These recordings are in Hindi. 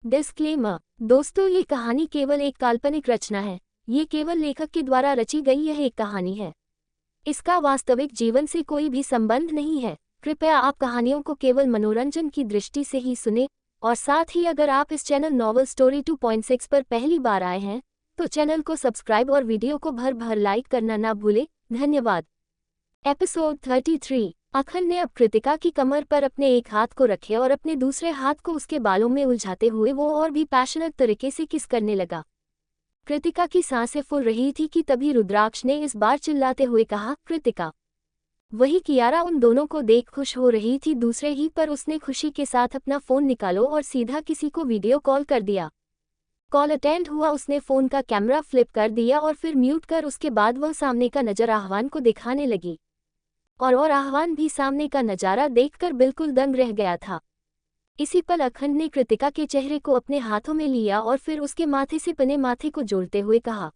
डिस्क्लेमर। दोस्तों, ये कहानी केवल एक काल्पनिक रचना है। ये केवल लेखक के द्वारा रची गई यह एक कहानी है। इसका वास्तविक जीवन से कोई भी संबंध नहीं है। कृपया आप कहानियों को केवल मनोरंजन की दृष्टि से ही सुने, और साथ ही अगर आप इस चैनल नॉवल स्टोरी 2.6 पर पहली बार आए हैं तो चैनल को सब्सक्राइब और वीडियो को भर भर लाइक करना ना भूलें। धन्यवाद। एपिसोड 33। अखंड ने अब कृतिका की कमर पर अपने एक हाथ को रखे और अपने दूसरे हाथ को उसके बालों में उलझाते हुए वो और भी पैशनेट तरीके से किस करने लगा। कृतिका की सांसें फूल रही थी कि तभी रुद्राक्ष ने इस बार चिल्लाते हुए कहा, कृतिका। वही कियारा उन दोनों को देख खुश हो रही थी दूसरे ही पर उसने खुशी के साथ अपना फोन निकालो और सीधा किसी को वीडियो कॉल कर दिया। कॉल अटेंड हुआ, उसने फोन का कैमरा फ्लिप कर दिया और फिर म्यूट कर उसके बाद वह सामने का नजर आह्वान को दिखाने लगी। और आह्वान भी सामने का नजारा देखकर बिल्कुल दंग रह गया था। इसी पल अखंड ने कृतिका के चेहरे को अपने हाथों में लिया और फिर उसके माथे से पने माथे को जोड़ते हुए कहा,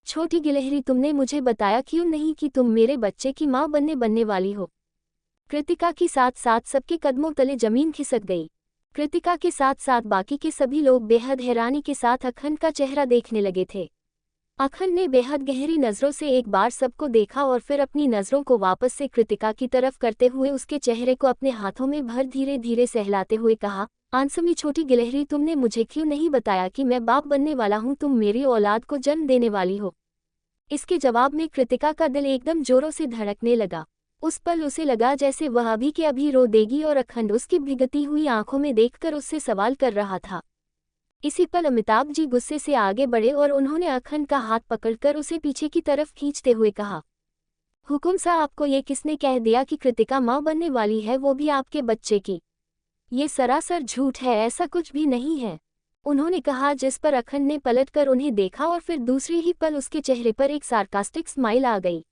छोटी गिलहरी, तुमने मुझे बताया क्यों नहीं कि तुम मेरे बच्चे की माँ बनने वाली हो। कृतिका के साथ साथ सबके कदमों तले जमीन खिसक गई। कृतिका के साथ साथ बाकी के सभी लोग बेहद हैरानी के साथ अखंड का चेहरा देखने लगे थे। अखंड ने बेहद गहरी नज़रों से एक बार सबको देखा और फिर अपनी नज़रों को वापस से कृतिका की तरफ करते हुए उसके चेहरे को अपने हाथों में भर धीरे धीरे सहलाते हुए कहा, आंसमी छोटी गिलहरी, तुमने मुझे क्यों नहीं बताया कि मैं बाप बनने वाला हूँ, तुम मेरी औलाद को जन्म देने वाली हो। इसके जवाब में कृतिका का दिल एकदम जोरों से धड़कने लगा। उस पल उसे लगा जैसे वह अभी के अभी रो देगी और अखंड उसकी भिगती हुई आंखों में देखकर उससे सवाल कर रहा था। इसी पल अमिताभ जी गुस्से से आगे बढ़े और उन्होंने अखंड का हाथ पकड़कर उसे पीछे की तरफ खींचते हुए कहा, हुकुम सा, आपको ये किसने कह दिया कि कृतिका माँ बनने वाली है, वो भी आपके बच्चे की? ये सरासर झूठ है, ऐसा कुछ भी नहीं है, उन्होंने कहा, जिस पर अखंड ने पलटकर उन्हें देखा और फिर दूसरी ही पल उसके चेहरे पर एक सार्कास्टिक स्माइल आ गई।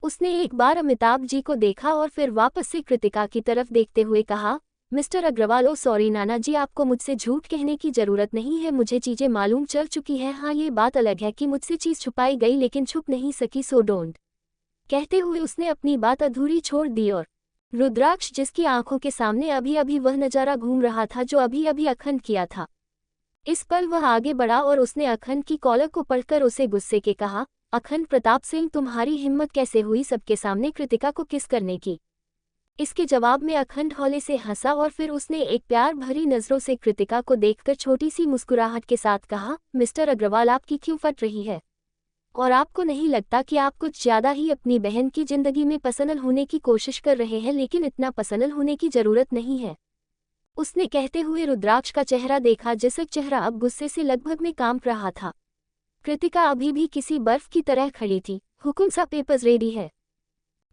उसने एक बार अमिताभ जी को देखा और फिर वापस से कृतिका की तरफ देखते हुए कहा, मिस्टर अग्रवाल, ओ सॉरी नाना जी, आपको मुझसे झूठ कहने की जरूरत नहीं है, मुझे चीजें मालूम चल चुकी है। हाँ, ये बात अलग है कि मुझसे चीज छुपाई गई लेकिन छुप नहीं सकी, सो डोंट। कहते हुए उसने अपनी बात अधूरी छोड़ दी और रुद्राक्ष, जिसकी आंखों के सामने अभी अभी वह नजारा घूम रहा था जो अभी अभी अखंड किया था, इस पल वह आगे बढ़ा और उसने अखंड की कॉलर को पढ़कर उसे गुस्से के कहा, अखंड प्रताप सिंह, तुम्हारी हिम्मत कैसे हुई सबके सामने कृतिका को किस करने की? इसके जवाब में अखंड हौले से हंसा और फिर उसने एक प्यार भरी नज़रों से कृतिका को देखकर छोटी सी मुस्कुराहट के साथ कहा, मिस्टर अग्रवाल, आपकी क्यों फट रही है? और आपको नहीं लगता कि आप कुछ ज़्यादा ही अपनी बहन की जिंदगी में पर्सनल होने की कोशिश कर रहे हैं? लेकिन इतना पर्सनल होने की ज़रूरत नहीं है, उसने कहते हुए रुद्राक्ष का चेहरा देखा, जिसका चेहरा अब गुस्से से लगभग में कांप रहा था। कृतिका अभी भी किसी बर्फ की तरह खड़ी थी। हुकुम सा, पेपर्स रेडी है।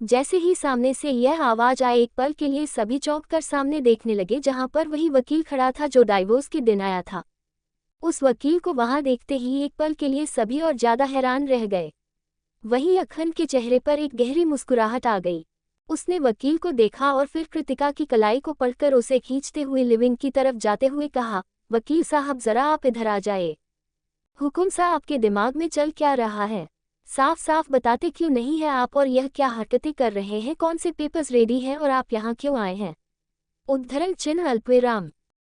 जैसे ही सामने से यह आवाज आए, एक पल के लिए सभी चौंक कर सामने देखने लगे, जहां पर वही वकील खड़ा था जो डाइवोर्स के दिन आया था। उस वकील को वहां देखते ही एक पल के लिए सभी और ज्यादा हैरान रह गए। वहीं अखंड के चेहरे पर एक गहरी मुस्कुराहट आ गई। उसने वकील को देखा और फिर कृतिका की कलाई को पकड़कर उसे खींचते हुए लिविंग की तरफ जाते हुए कहा, वकील साहब, जरा आप इधर आ जाए। हुकुम सा, आपके दिमाग में चल क्या रहा है? साफ साफ बताते क्यों नहीं है आप, और यह क्या हरकतें कर रहे हैं? कौन से पेपर्स रेडी हैं और आप यहाँ क्यों आए हैं? उद्धरण चिन्ह अल्पविराम।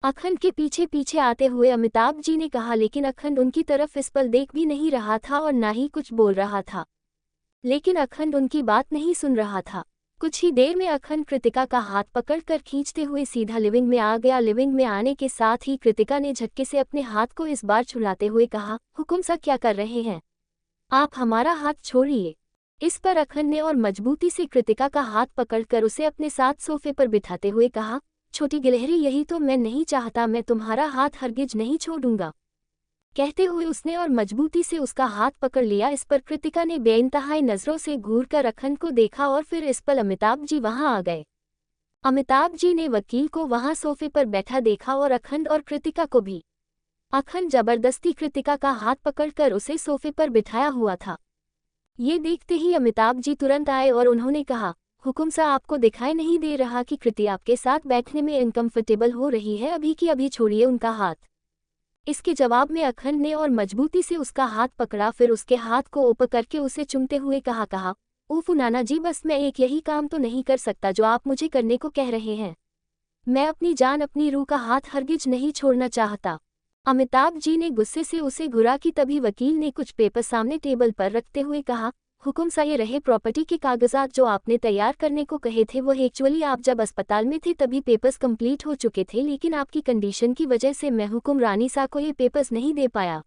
अखंड के पीछे पीछे आते हुए अमिताभ जी ने कहा, लेकिन अखंड उनकी तरफ इस पल देख भी नहीं रहा था और ना ही कुछ बोल रहा था। लेकिन अखंड उनकी बात नहीं सुन रहा था। कुछ ही देर में अखंड कृतिका का हाथ पकड़कर खींचते हुए सीधा लिविंग में आ गया। लिविंग में आने के साथ ही कृतिका ने झटके से अपने हाथ को इस बार छुड़ाते हुए कहा, हुकुम सा, क्या कर रहे हैं आप? हमारा हाथ छोड़िए। इस पर अखंड ने और मजबूती से कृतिका का हाथ पकड़कर उसे अपने साथ सोफे पर बिठाते हुए कहा, छोटी गिलहरी, यही तो मैं नहीं चाहता, मैं तुम्हारा हाथ हरगिज नहीं छोड़ूंगा। कहते हुए उसने और मजबूती से उसका हाथ पकड़ लिया। इस पर कृतिका ने बेइंतहाई नजरों से घूरकर अखंड को देखा और फिर इस पल अमिताभ जी वहां आ गए। अमिताभ जी ने वकील को वहां सोफे पर बैठा देखा और अखंड और कृतिका को भी। अखंड जबरदस्ती कृतिका का हाथ पकड़कर उसे सोफे पर बिठाया हुआ था। ये देखते ही अमिताभ जी तुरंत आए और उन्होंने कहा, हुकुम सा, आपको दिखाई नहीं दे रहा कि कृति आपके साथ बैठने में इनकम्फर्टेबल हो रही है? अभी की अभी छोड़िए उनका हाथ। इसके जवाब में अखंड ने और मजबूती से उसका हाथ पकड़ा, फिर उसके हाथ को ऊपर करके उसे चूमते हुए कहा, उफ नाना जी, बस मैं एक यही काम तो नहीं कर सकता जो आप मुझे करने को कह रहे हैं। मैं अपनी जान अपनी रूह का हाथ हरगिज नहीं छोड़ना चाहता। अमिताभ जी ने गुस्से से उसे घुरा कि तभी वकील ने कुछ पेपर सामने टेबल पर रखते हुए कहा, हुकुम सा ये रहे प्रॉपर्टी के कागजात जो आपने तैयार करने को कहे थे। वो एक्चुअली आप जब अस्पताल में थे तभी पेपर्स कंप्लीट हो चुके थे, लेकिन आपकी कंडीशन की वजह से मैं हुकुम रानी सा को ये पेपर्स नहीं दे पाया।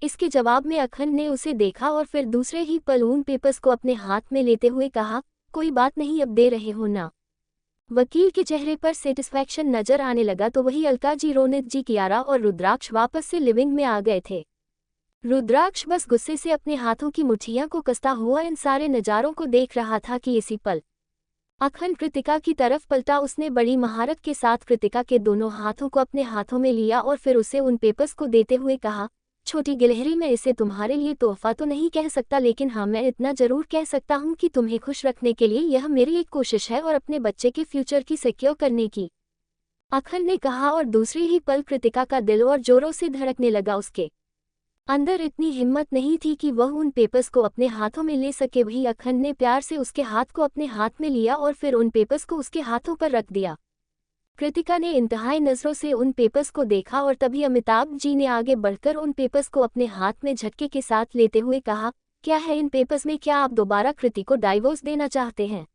इसके जवाब में अखंड ने उसे देखा और फिर दूसरे ही पल उन पेपर्स को अपने हाथ में लेते हुए कहा, कोई बात नहीं, अब दे रहे हो ना। वकील के चेहरे पर सेटिस्फैक्शन नजर आने लगा तो वही अलका जी, रोनित जी, कियारा और रुद्राक्ष वापस से लिविंग में आ गए थे। रुद्राक्ष बस गुस्से से अपने हाथों की मुट्ठियां को कसता हुआ इन सारे नज़ारों को देख रहा था कि इसी पल अखंड कृतिका की तरफ पलटा। उसने बड़ी महारत के साथ कृतिका के दोनों हाथों को अपने हाथों में लिया और फिर उसे उन पेपर्स को देते हुए कहा, छोटी गिलहरी, मैं इसे तुम्हारे लिए तोहफा तो नहीं कह सकता, लेकिन हाँ, मैं इतना जरूर कह सकता हूँ कि तुम्हें खुश रखने के लिए यह मेरी एक कोशिश है और अपने बच्चे के फ्यूचर की सिक्योर करने की, अखंड ने कहा। और दूसरी ही पल कृतिका का दिल और जोरों से धड़कने लगा। उसके अंदर इतनी हिम्मत नहीं थी कि वह उन पेपर्स को अपने हाथों में ले सके। वही अखंड ने प्यार से उसके हाथ को अपने हाथ में लिया और फिर उन पेपर्स को उसके हाथों पर रख दिया। कृतिका ने इंतहाई नज़रों से उन पेपर्स को देखा और तभी अमिताभ जी ने आगे बढ़कर उन पेपर्स को अपने हाथ में झटके के साथ लेते हुए कहा, क्या है इन पेपर्स में? क्या आप दोबारा कृति को डाइवोर्स देना चाहते हैं?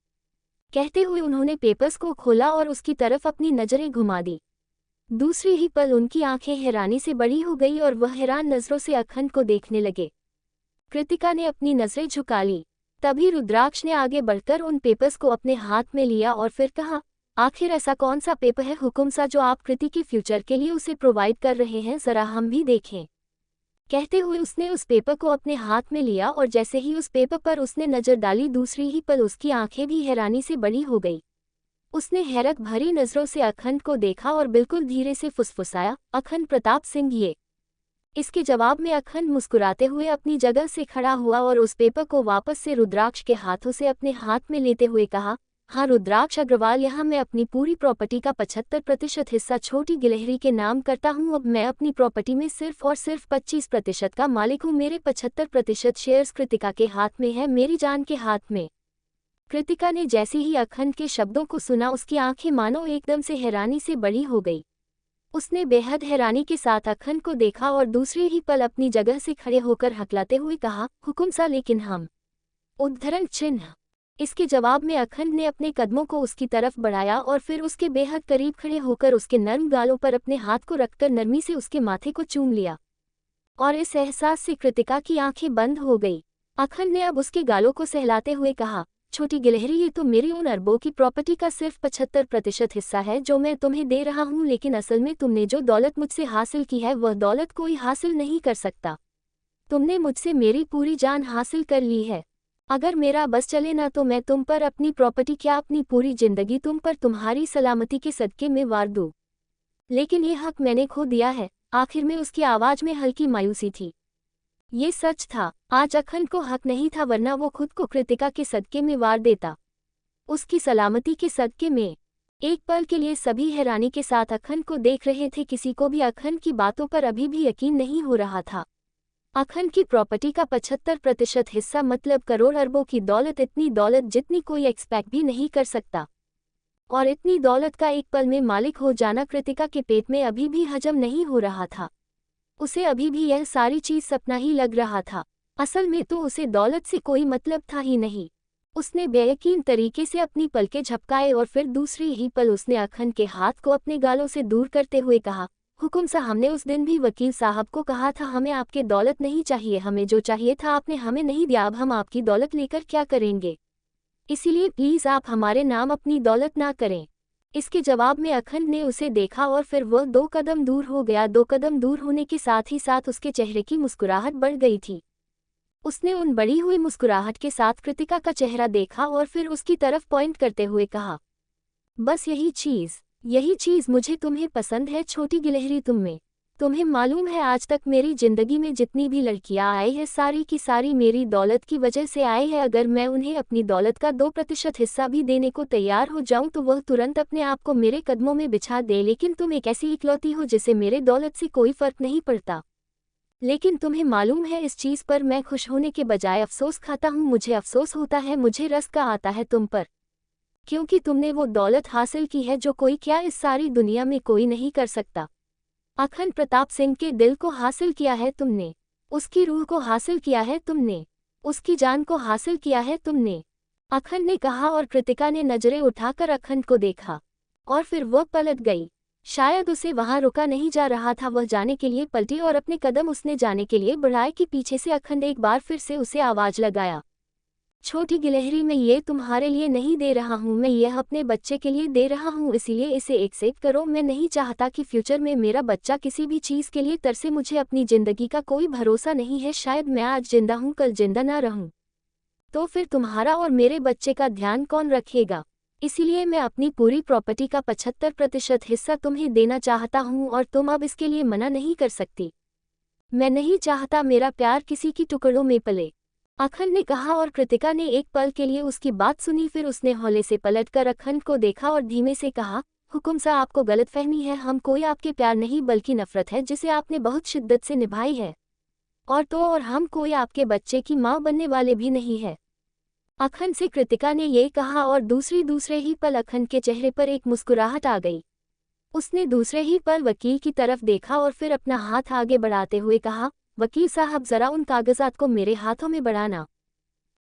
कहते हुए उन्होंने पेपर्स को खोला और उसकी तरफ अपनी नज़रें घुमा दी। दूसरी ही पल उनकी आंखें हैरानी से बड़ी हो गई और वह हैरान नज़रों से अखंड को देखने लगे। कृतिका ने अपनी नज़रें झुका ली। तभी रुद्राक्ष ने आगे बढ़कर उन पेपर्स को अपने हाथ में लिया और फिर कहा, आखिर ऐसा कौन सा पेपर है हुकुम सा जो आप कृति के फ्यूचर के लिए उसे प्रोवाइड कर रहे हैं, ज़रा हम भी देखें। कहते हुए उसने उस पेपर को अपने हाथ में लिया और जैसे ही उस पेपर पर उसने नज़र डाली, दूसरी ही पल उसकी आंखें भी हैरानी से बड़ी हो गई। उसने हैरत भरी नज़रों से अखंड को देखा और बिल्कुल धीरे से फुसफुसाया, अखंड प्रताप सिंह ये। इसके जवाब में अखंड मुस्कुराते हुए अपनी जगह से खड़ा हुआ और उस पेपर को वापस से रुद्राक्ष के हाथों से अपने हाथ में लेते हुए कहा, हाँ रुद्राक्ष अग्रवाल, यहाँ मैं अपनी पूरी प्रॉपर्टी का 75% हिस्सा छोटी गिलहरी के नाम करता हूँ। अब मैं अपनी प्रॉपर्टी में सिर्फ और सिर्फ 25% का मालिक हूँ। मेरे 75% शेयर्स कृतिका के हाथ में है, मेरी जान के हाथ में। कृतिका ने जैसे ही अखंड के शब्दों को सुना, उसकी आंखें मानो एकदम से हैरानी से बड़ी हो गई। उसने बेहद हैरानी के साथ अखंड को देखा और दूसरे ही पल अपनी जगह से खड़े होकर हकलाते हुए कहा, हुकुम सा, लेकिन हम? उद्धरण चिन्ह। इसके जवाब में अखंड ने अपने कदमों को उसकी तरफ बढ़ाया और फिर उसके बेहद करीब खड़े होकर उसके नर्म गालों पर अपने हाथ को रखकर नरमी से उसके माथे को चूम लिया। और इस एहसास से कृतिका की आंखें बंद हो गई। अखंड ने अब उसके गालों को सहलाते हुए कहा, छोटी गिलहरी, ये तो मेरी उन अरबों की प्रॉपर्टी का सिर्फ 75% हिस्सा है जो मैं तुम्हें दे रहा हूँ, लेकिन असल में तुमने जो दौलत मुझसे हासिल की है वह दौलत कोई हासिल नहीं कर सकता। तुमने मुझसे मेरी पूरी जान हासिल कर ली है। अगर मेरा बस चले ना तो मैं तुम पर अपनी प्रॉपर्टी, क्या अपनी पूरी जिंदगी तुम पर तुम्हारी सलामती के सदके में वार दूँ, लेकिन ये हक मैंने खो दिया है। आखिर में उसकी आवाज में हल्की मायूसी थी। ये सच था, आज अखंड को हक नहीं था, वरना वो खुद को कृतिका के सदके में वार देता, उसकी सलामती के सदके में। एक पल के लिए सभी हैरानी के साथ अखंड को देख रहे थे। किसी को भी अखंड की बातों पर अभी भी यकीन नहीं हो रहा था। अखंड की प्रॉपर्टी का 75% हिस्सा मतलब करोड़ अरबों की दौलत, इतनी दौलत जितनी कोई एक्सपेक्ट भी नहीं कर सकता। और इतनी दौलत का एक पल में मालिक हो जाना कृतिका के पेट में अभी भी हजम नहीं हो रहा था। उसे अभी भी यह सारी चीज सपना ही लग रहा था। असल में तो उसे दौलत से कोई मतलब था ही नहीं। उसने बेयकीन तरीके से अपनी पलकें झपकाए और फिर दूसरी ही पल उसने अखंड के हाथ को अपने गालों से दूर करते हुए कहा, हुकुम सा, हमने उस दिन भी वकील साहब को कहा था हमें आपके दौलत नहीं चाहिए, हमें जो चाहिए था आपने हमें नहीं दिया, अब हम आपकी दौलत लेकर क्या करेंगे? इसीलिए प्लीज़ आप हमारे नाम अपनी दौलत ना करें। इसके जवाब में अखंड ने उसे देखा और फिर वह 2 कदम दूर हो गया। 2 कदम दूर होने के साथ ही साथ उसके चेहरे की मुस्कुराहट बढ़ गई थी। उसने उन बढ़ी हुई मुस्कुराहट के साथ कृतिका का चेहरा देखा और फिर उसकी तरफ पॉइंट करते हुए कहा, बस यही चीज़ मुझे तुम्हें पसंद है छोटी गिलहरी, तुम्हें मालूम है आज तक मेरी जिंदगी में जितनी भी लड़कियां आई है सारी की सारी मेरी दौलत की वजह से आई है। अगर मैं उन्हें अपनी दौलत का 2% हिस्सा भी देने को तैयार हो जाऊं तो वह तुरंत अपने आप को मेरे कदमों में बिछा दे, लेकिन तुम एक ऐसी इकलौती हो जिसे मेरे दौलत से कोई फर्क नहीं पड़ता। लेकिन तुम्हें मालूम है इस चीज़ पर मैं खुश होने के बजाय अफसोस खाता हूँ। मुझे अफसोस होता है, मुझे रस का आता है तुम पर। क्योंकि तुमने वो दौलत हासिल की है जो कोई क्या इस सारी दुनिया में कोई नहीं कर सकता। अखंड प्रताप सिंह के दिल को हासिल किया है तुमने, उसकी रूह को हासिल किया है तुमने, उसकी जान को हासिल किया है तुमने, अखंड ने कहा और कृतिका ने नजरें उठाकर अखंड को देखा और फिर वह पलट गई। शायद उसे वहां रुका नहीं जा रहा था, वह जाने के लिए पलटी और अपने कदम उसने जाने के लिए बढ़ाए कि पीछे से अखंड एक बार फिर से उसे आवाज लगाया, छोटी गिलहरी, मैं ये तुम्हारे लिए नहीं दे रहा हूँ, मैं यह अपने बच्चे के लिए दे रहा हूँ, इसलिए इसे एक्सेप्ट करो। मैं नहीं चाहता कि फ्यूचर में मेरा बच्चा किसी भी चीज़ के लिए तरसे, मुझे अपनी ज़िंदगी का कोई भरोसा नहीं है, शायद मैं आज जिंदा हूँ कल जिंदा ना रहूँ, तो फिर तुम्हारा और मेरे बच्चे का ध्यान कौन रखेगा? इसीलिए मैं अपनी पूरी प्रॉपर्टी का 75% हिस्सा तुम्हें देना चाहता हूँ और तुम अब इसके लिए मना नहीं कर सकती। मैं नहीं चाहता मेरा प्यार किसी की टुकड़ों में पले, अखंड ने कहा और कृतिका ने एक पल के लिए उसकी बात सुनी, फिर उसने हौले से पलटकर अखंड को देखा और धीमे से कहा, हुकुम सा आपको गलतफहमी है, हम कोई आपके प्यार नहीं बल्कि नफरत है जिसे आपने बहुत शिद्दत से निभाई है, और हम कोई आपके बच्चे की माँ बनने वाले भी नहीं है। अखंड से कृतिका ने ये कहा और दूसरे ही पल अखंड के चेहरे पर एक मुस्कुराहट आ गई। उसने दूसरे ही पल वकील की तरफ देखा और फिर अपना हाथ आगे बढ़ाते हुए कहा, वकील साहब जरा उन कागजात को मेरे हाथों में बढ़ाना।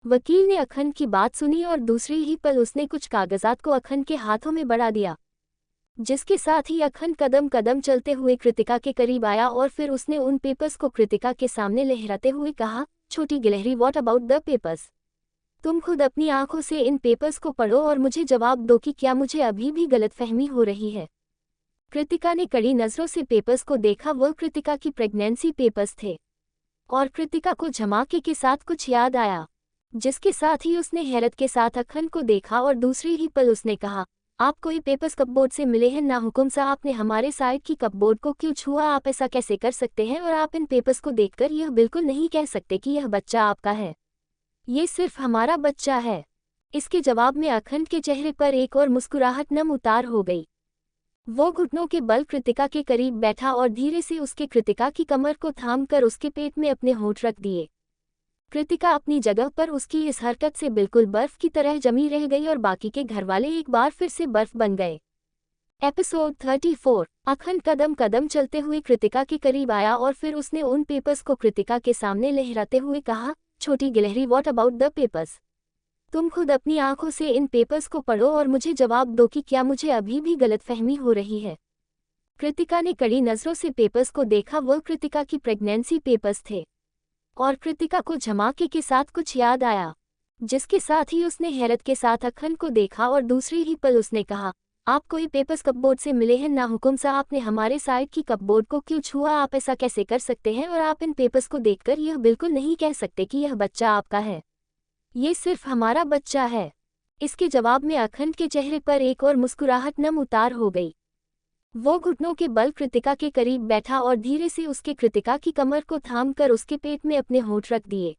वकील ने अखंड की बात सुनी और दूसरी ही पल उसने कुछ कागजात को अखंड के हाथों में बढ़ा दिया, जिसके साथ ही अखंड कदम कदम चलते हुए कृतिका के करीब आया और फिर उसने उन पेपर्स को कृतिका के सामने लहराते हुए कहा, छोटी गिलहरी, व्हाट अबाउट द पेपर्स? तुम खुद अपनी आंखों से इन पेपर्स को पढ़ो और मुझे जवाब दो कि क्या मुझे अभी भी गलतफहमी हो रही है। कृतिका ने कड़ी नजरों से पेपर्स को देखा, वह कृतिका की प्रेगनेंसी पेपर्स थे और कृतिका को झमाके के साथ कुछ याद आया, जिसके साथ ही उसने हैरत के साथ अखंड को देखा और दूसरी ही पल उसने कहा, आपको ये पेपर्स कपबोर्ड से मिले हैं ना? हुकुम सा आपने हमारे साइड की कपबोर्ड को क्यों छुआ? आप ऐसा कैसे कर सकते हैं? और आप इन पेपर्स को देखकर यह बिल्कुल नहीं कह सकते कि यह बच्चा आपका है, ये सिर्फ हमारा बच्चा है। इसके जवाब में अखंड के चेहरे पर एक और मुस्कुराहट नम उतार हो गई। वो घुटनों के बल कृतिका के करीब बैठा और धीरे से उसके कृतिका की कमर को थामकर उसके पेट में अपने होंठ रख दिए। कृतिका अपनी जगह पर उसकी इस हरकत से बिल्कुल बर्फ की तरह जमी रह गई और बाकी के घरवाले एक बार फिर से बर्फ बन गए। एपिसोड 34। अखंड कदम कदम चलते हुए कृतिका के करीब आया और फिर उसने उन पेपर्स को कृतिका के सामने लहराते हुए कहा, छोटी गिलहरी, व्हाट अबाउट द पेपर्स? तुम खुद अपनी आंखों से इन पेपर्स को पढ़ो और मुझे जवाब दो कि क्या मुझे अभी भी गलतफहमी हो रही है। कृतिका ने कड़ी नजरों से पेपर्स को देखा, वह कृतिका की प्रेगनेंसी पेपर्स थे और कृतिका को झमाके के साथ कुछ याद आया, जिसके साथ ही उसने हैरत के साथ अखंड को देखा और दूसरी ही पल उसने कहा, आपको ये पेपर्स कपबोर्ड से मिले हैं ना? हुकुम सा आपने हमारे साइड की कपबोर्ड को क्यों छुआ? आप ऐसा कैसे कर सकते हैं? और आप इन पेपर्स को देखकर यह बिल्कुल नहीं कह सकते कि यह बच्चा आपका है, ये सिर्फ हमारा बच्चा है। इसके जवाब में अखंड के चेहरे पर एक और मुस्कुराहट नम उतार हो गई। वो घुटनों के बल कृतिका के करीब बैठा और धीरे से उसके कृतिका की कमर को थामकर उसके पेट में अपने होंठ रख दिए।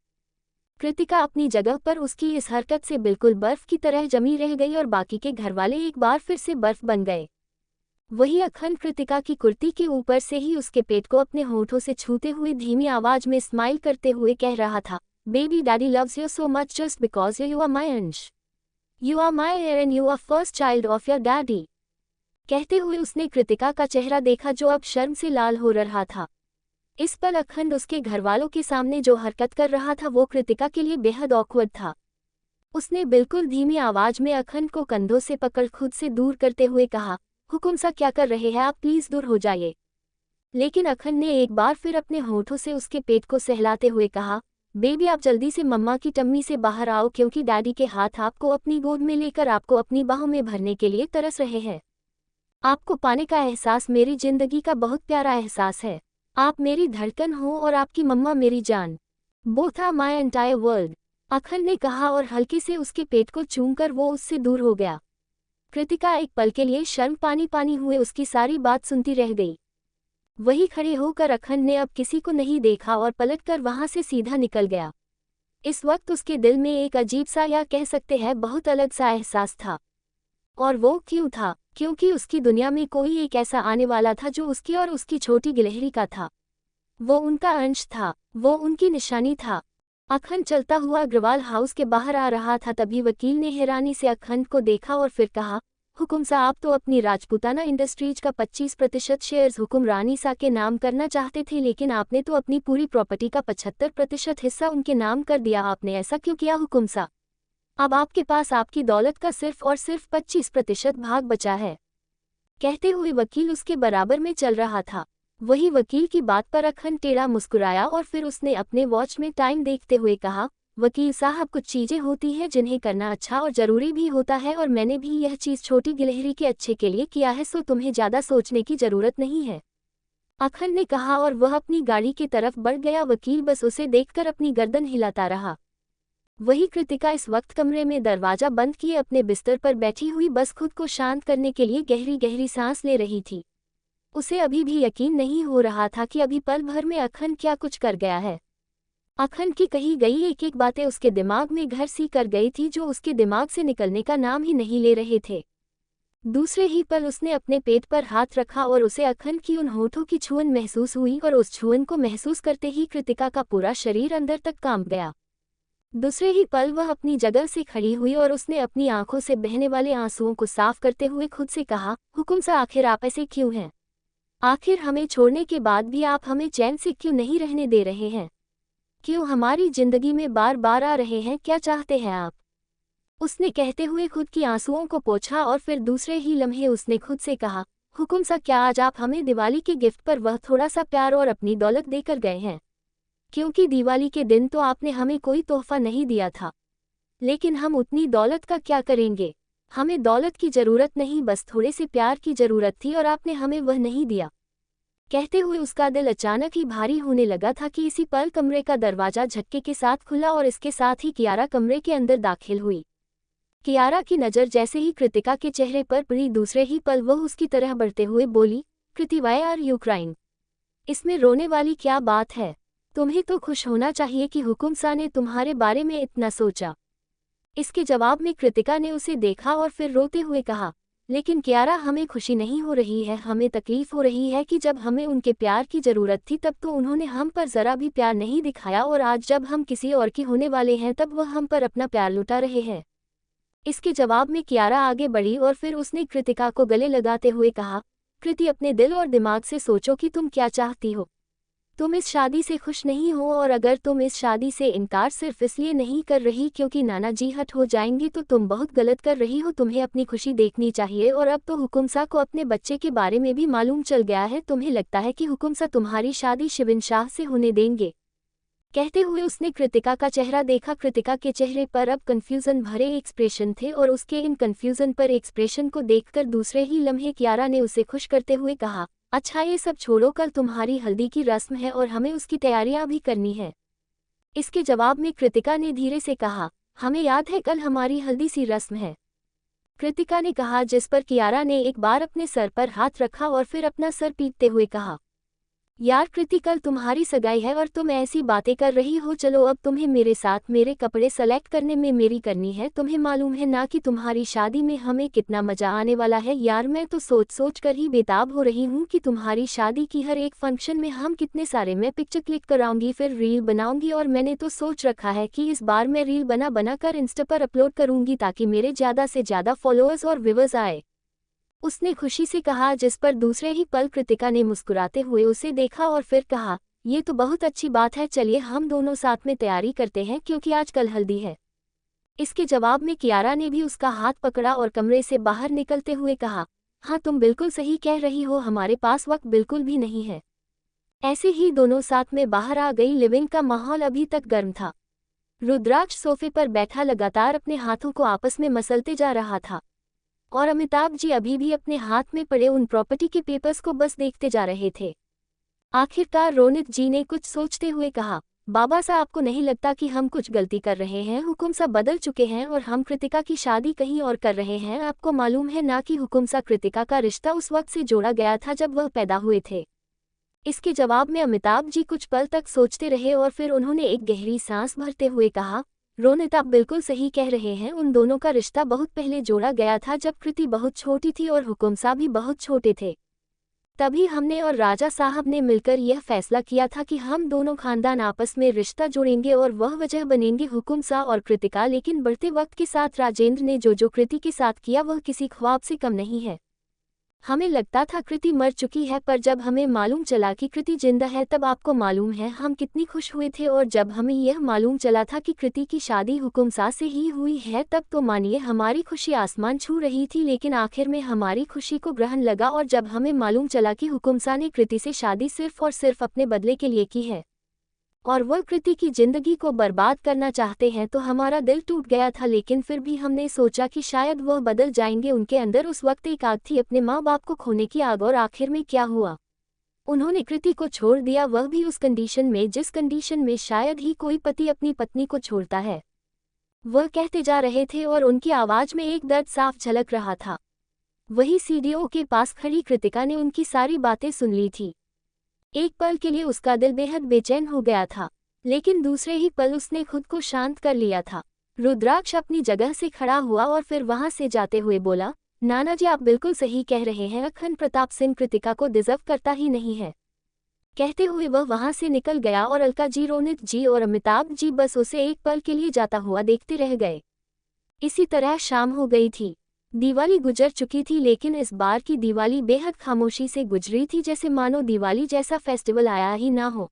कृतिका अपनी जगह पर उसकी इस हरकत से बिल्कुल बर्फ की तरह जमी रह गई और बाकी के घरवाले एक बार फिर से बर्फ बन गए। वही अखंड कृतिका की कुर्ती के ऊपर से ही उसके पेट को अपने होंठों से छूते हुए धीमी आवाज में स्माइल करते हुए कह रहा था, baby daddy loves you so much just because you are my अंश, you are my heir and you are first child of your daddy. कहते हुए उसने कृतिका का चेहरा देखा जो अब शर्म से लाल हो रहा था। इस पल अखंड उसके घरवालों के सामने जो हरकत कर रहा था वो कृतिका के लिए बेहद ऑकवर्ड था। उसने बिल्कुल धीमी आवाज में अखंड को कंधों से पकड़ खुद से दूर करते हुए कहा, हुकुम सा क्या कर रहे हैं आप, प्लीज दूर हो जाइए। लेकिन अखंड ने एक बार फिर अपने होठों से उसके पेट को सहलाते हुए कहा, बेबी आप जल्दी से मम्मा की टम्मी से बाहर आओ क्योंकि डैडी के हाथ आपको अपनी गोद में लेकर आपको अपनी बाहों में भरने के लिए तरस रहे हैं। आपको पाने का एहसास मेरी जिंदगी का बहुत प्यारा एहसास है। आप मेरी धड़कन हो और आपकी मम्मा मेरी जान। Both are my entire world, Akhand ने कहा और हल्के से उसके पेट को चूमकर वो उससे दूर हो गया। कृतिका एक पल के लिए शर्म पानी पानी हुए उसकी सारी बात सुनती रह गई। वही खड़े होकर अखंड ने अब किसी को नहीं देखा और पलटकर वहां से सीधा निकल गया। इस वक्त उसके दिल में एक अजीब सा, या कह सकते हैं बहुत अलग सा एहसास था। और वो क्यों था? क्योंकि उसकी दुनिया में कोई एक ऐसा आने वाला था जो उसकी और उसकी छोटी गिलहरी का था। वो उनका अंश था, वो उनकी निशानी था। अखंड चलता हुआ अग्रवाल हाउस के बाहर आ रहा था, तभी वकील ने हैरानी से अखंड को देखा और फिर कहा, हुकुम साहब, आप तो अपनी राजपूताना इंडस्ट्रीज का 25% शेयर्स हुकुम रानी सा के नाम करना चाहते थे, लेकिन आपने तो अपनी पूरी प्रॉपर्टी का 75% हिस्सा उनके नाम कर दिया। आपने ऐसा क्यों किया हुकुम साहब? अब आपके पास आपकी दौलत का सिर्फ और सिर्फ 25% भाग बचा है। कहते हुए वकील उसके बराबर में चल रहा था। वही वकील की बात पर अखंड टेढ़ा मुस्कुराया और फिर उसने अपने वॉच में टाइम देखते हुए कहा, वकील साहब, कुछ चीजें होती हैं जिन्हें करना अच्छा और जरूरी भी होता है, और मैंने भी यह चीज छोटी गिलहरी के अच्छे के लिए किया है, सो तुम्हें ज्यादा सोचने की जरूरत नहीं है, अखंड ने कहा और वह अपनी गाड़ी की तरफ बढ़ गया। वकील बस उसे देखकर अपनी गर्दन हिलाता रहा। वही कृतिका इस वक्त कमरे में दरवाजा बंद किए अपने बिस्तर पर बैठी हुई बस खुद को शांत करने के लिए गहरी गहरी सांस ले रही थी। उसे अभी भी यकीन नहीं हो रहा था कि अभी पल भर में अखंड क्या कुछ कर गया है। अखंड की कही गई एक एक बातें उसके दिमाग में घर सी कर गई थी, जो उसके दिमाग से निकलने का नाम ही नहीं ले रहे थे। दूसरे ही पल उसने अपने पेट पर हाथ रखा और उसे अखंड की उन होठों की छुअन महसूस हुई, और उस छुअन को महसूस करते ही कृतिका का पूरा शरीर अंदर तक कांप गया। दूसरे ही पल वह अपनी जगह से खड़ी हुई और उसने अपनी आंखों से बहने वाले आंसुओं को साफ करते हुए खुद से कहा, हुकुम सा, आखिर आप ऐसे क्यों हैं? आखिर हमें छोड़ने के बाद भी आप हमें चैन से क्यों नहीं रहने दे रहे हैं? क्यों हमारी जिंदगी में बार बार आ रहे हैं? क्या चाहते हैं आप? उसने कहते हुए खुद की आंसुओं को पोंछा और फिर दूसरे ही लम्हे उसने खुद से कहा, हुकुम सा, क्या आज आप हमें दिवाली के गिफ्ट पर वह थोड़ा सा प्यार और अपनी दौलत देकर गए हैं? क्योंकि दिवाली के दिन तो आपने हमें कोई तोहफा नहीं दिया था, लेकिन हम उतनी दौलत का क्या करेंगे? हमें दौलत की जरूरत नहीं, बस थोड़े से प्यार की जरूरत थी, और आपने हमें वह नहीं दिया। कहते हुए उसका दिल अचानक ही भारी होने लगा था कि इसी पल कमरे का दरवाजा झटके के साथ खुला और इसके साथ ही कियारा कमरे के अंदर दाखिल हुई। कियारा की नज़र जैसे ही कृतिका के चेहरे पर पड़ी, दूसरे ही पल वह उसकी तरह बढ़ते हुए बोली, कृति, व्हाई आर यू क्राइंग? इसमें रोने वाली क्या बात है? तुम्हें तो खुश होना चाहिए कि हुकुम सा ने तुम्हारे बारे में इतना सोचा। इसके जवाब में कृतिका ने उसे देखा और फिर रोते हुए कहा, लेकिन कियारा, हमें खुशी नहीं हो रही है, हमें तकलीफ हो रही है कि जब हमें उनके प्यार की ज़रूरत थी तब तो उन्होंने हम पर ज़रा भी प्यार नहीं दिखाया, और आज जब हम किसी और की होने वाले हैं तब वह हम पर अपना प्यार लुटा रहे हैं। इसके जवाब में कियारा आगे बढ़ी और फिर उसने कृतिका को गले लगाते हुए कहा, कृति, अपने दिल और दिमाग से सोचो कि तुम क्या चाहती हो। तुम इस शादी से खुश नहीं हो, और अगर तुम इस शादी से इनकार सिर्फ इसलिए नहीं कर रही क्योंकि नाना जी हट हो जाएंगे, तो तुम बहुत गलत कर रही हो। तुम्हें अपनी खुशी देखनी चाहिए, और अब तो हुकुम सा को अपने बच्चे के बारे में भी मालूम चल गया है। तुम्हें लगता है कि हुकुम सा तुम्हारी शादी शिविन शाह से होने देंगे? कहते हुए उसने कृतिका का चेहरा देखा। कृतिका के चेहरे पर अब कन्फ्यूजन भरे एक्सप्रेशन थे, और उसके इन कन्फ्यूजन पर एक्सप्रेशन को देखकर दूसरे ही लम्हे कियारा ने उसे खुश करते हुए कहा, अच्छा, ये सब छोड़ो, कल तुम्हारी हल्दी की रस्म है और हमें उसकी तैयारियां भी करनी है। इसके जवाब में कृतिका ने धीरे से कहा, हमें याद है, कल हमारी हल्दी सी रस्म है। कृतिका ने कहा, जिस पर कियारा ने एक बार अपने सर पर हाथ रखा और फिर अपना सर पीटते हुए कहा, यार कृति, कल तुम्हारी सगाई है और तुम ऐसी बातें कर रही हो। चलो, अब तुम्हें मेरे साथ मेरे कपड़े सेलेक्ट करने में मेरी करनी है। तुम्हें मालूम है ना कि तुम्हारी शादी में हमें कितना मजा आने वाला है। यार, मैं तो सोच सोच कर ही बेताब हो रही हूँ कि तुम्हारी शादी की हर एक फंक्शन में हम कितने सारे मैं पिक्चर क्लिक कराऊंगी, फिर रील बनाऊंगी, और मैंने तो सोच रखा है कि इस बार मैं रील बना कर इंस्टा पर अपलोड करूंगी ताकि मेरे ज़्यादा से ज़्यादा फॉलोअर्स और व्यूअर्स आए। उसने खुशी से कहा, जिस पर दूसरे ही पल कृतिका ने मुस्कुराते हुए उसे देखा और फिर कहा, ये तो बहुत अच्छी बात है, चलिए हम दोनों साथ में तैयारी करते हैं क्योंकि आज कल हल्दी है। इसके जवाब में कियारा ने भी उसका हाथ पकड़ा और कमरे से बाहर निकलते हुए कहा, हाँ, तुम बिल्कुल सही कह रही हो, हमारे पास वक्त बिल्कुल भी नहीं है। ऐसे ही दोनों साथ में बाहर आ गई। लिविंग का माहौल अभी तक गर्म था। रुद्राक्ष सोफे पर बैठा लगातार अपने हाथों को आपस में मसलते जा रहा था, और अमिताभ जी अभी भी अपने हाथ में पड़े उन प्रॉपर्टी के पेपर्स को बस देखते जा रहे थे। आखिरकार रोनित जी ने कुछ सोचते हुए कहा, बाबा साहब, आपको नहीं लगता कि हम कुछ गलती कर रहे हैं? हुकुम सा बदल चुके हैं और हम कृतिका की शादी कहीं और कर रहे हैं। आपको मालूम है ना कि हुकुम सा कृतिका का रिश्ता उस वक्त से जोड़ा गया था जब वह पैदा हुए थे। इसके जवाब में अमिताभ जी कुछ पल तक सोचते रहे और फिर उन्होंने एक गहरी सांस भरते हुए कहा, रोनित, आप बिल्कुल सही कह रहे हैं। उन दोनों का रिश्ता बहुत पहले जोड़ा गया था, जब कृति बहुत छोटी थी और हुकुम सा भी बहुत छोटे थे। तभी हमने और राजा साहब ने मिलकर यह फैसला किया था कि हम दोनों खानदान आपस में रिश्ता जोड़ेंगे और वह वजह बनेंगे हुकुमशाह और कृतिका। लेकिन बढ़ते वक्त के साथ राजेंद्र ने जो कृति के साथ किया वह किसी ख्वाब से कम नहीं है। हमें लगता था कृति मर चुकी है, पर जब हमें मालूम चला कि कृति जिंदा है तब आपको मालूम है हम कितनी खुश हुए थे। और जब हमें यह मालूम चला था कि कृति की शादी हुकुमशाह से ही हुई है तब तो मानिए हमारी खुशी आसमान छू रही थी। लेकिन आखिर में हमारी खुशी को ग्रहण लगा और जब हमें मालूम चला कि हुकुमशाह ने कृति से शादी सिर्फ और सिर्फ अपने बदले के लिए की है और वह कृति की जिंदगी को बर्बाद करना चाहते हैं तो हमारा दिल टूट गया था। लेकिन फिर भी हमने सोचा कि शायद वह बदल जाएंगे। उनके अंदर उस वक्त एक आग थी, अपने माँ बाप को खोने की आग। और आखिर में क्या हुआ, उन्होंने कृति को छोड़ दिया, वह भी उस कंडीशन में जिस कंडीशन में शायद ही कोई पति अपनी पत्नी को छोड़ता है। वह कहते जा रहे थे और उनकी आवाज में एक दर्द साफ झलक रहा था। वही सीढ़ियों के पास खड़ी कृतिका ने उनकी सारी बातें सुन ली थी। एक पल के लिए उसका दिल बेहद बेचैन हो गया था, लेकिन दूसरे ही पल उसने खुद को शांत कर लिया था। रुद्राक्ष अपनी जगह से खड़ा हुआ और फिर वहां से जाते हुए बोला, नाना जी आप बिल्कुल सही कह रहे हैं, अखंड प्रताप सिंह कृतिका को डिजर्व करता ही नहीं है। कहते हुए वह वहां से निकल गया और अलका जी, रोनित जी और अमिताभ जी बस उसे एक पल के लिए जाता हुआ देखते रह गए। इसी तरह शाम हो गई थी। दिवाली गुजर चुकी थी, लेकिन इस बार की दिवाली बेहद खामोशी से गुजरी थी, जैसे मानो दिवाली जैसा फेस्टिवल आया ही ना हो।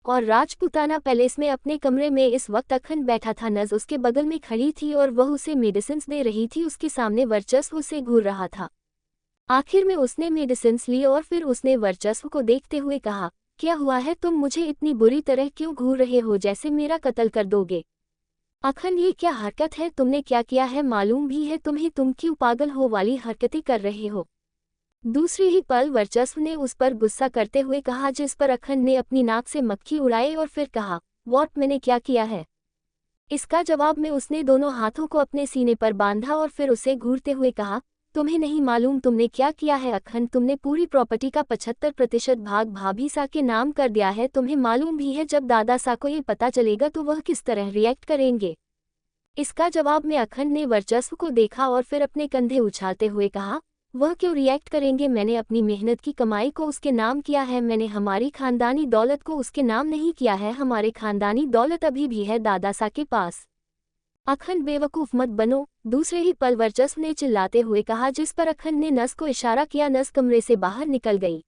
और राजपूताना पैलेस में अपने कमरे में इस वक्त अखंड बैठा था। नज उसके बगल में खड़ी थी और वह उसे मेडिसिन दे रही थी। उसके सामने वर्चस्व उसे घूर रहा था। आखिर में उसने मेडिसिन ली और फिर उसने वर्चस्व को देखते हुए कहा, क्या हुआ है, तुम मुझे इतनी बुरी तरह क्यों घूर रहे हो, जैसे मेरा कत्ल कर दोगे। अखंड ये क्या हरकत है, तुमने क्या किया है, मालूम भी है तुम्हें, तुम क्यों पागल हो वाली हरकतें कर रहे हो। दूसरी ही पल वर्चस्व ने उस पर गुस्सा करते हुए कहा, जिस पर अखंड ने अपनी नाक से मक्खी उड़ाई और फिर कहा, व्हाट, मैंने क्या किया है। इसका जवाब में उसने दोनों हाथों को अपने सीने पर बांधा और फिर उसे घूरते हुए कहा, तुम्हें नहीं मालूम तुमने क्या किया है अखंड, तुमने पूरी प्रॉपर्टी का 75% भाग भाभी सा के नाम कर दिया है। तुम्हें मालूम भी है जब दादा सा को ये पता चलेगा तो वह किस तरह रिएक्ट करेंगे। इसका जवाब में अखंड ने वर्चस्व को देखा और फिर अपने कंधे उछालते हुए कहा, वह क्यों रिएक्ट करेंगे, मैंने अपनी मेहनत की कमाई को उसके नाम किया है, मैंने हमारी खानदानी दौलत को उसके नाम नहीं किया है, हमारे खानदानी दौलत अभी भी है दादा सा के पास। अखंड बेवकूफ मत बनो, दूसरे ही पल वर्चस्व ने चिल्लाते हुए कहा, जिस पर अखंड ने नस को इशारा किया। नस कमरे से बाहर निकल गई।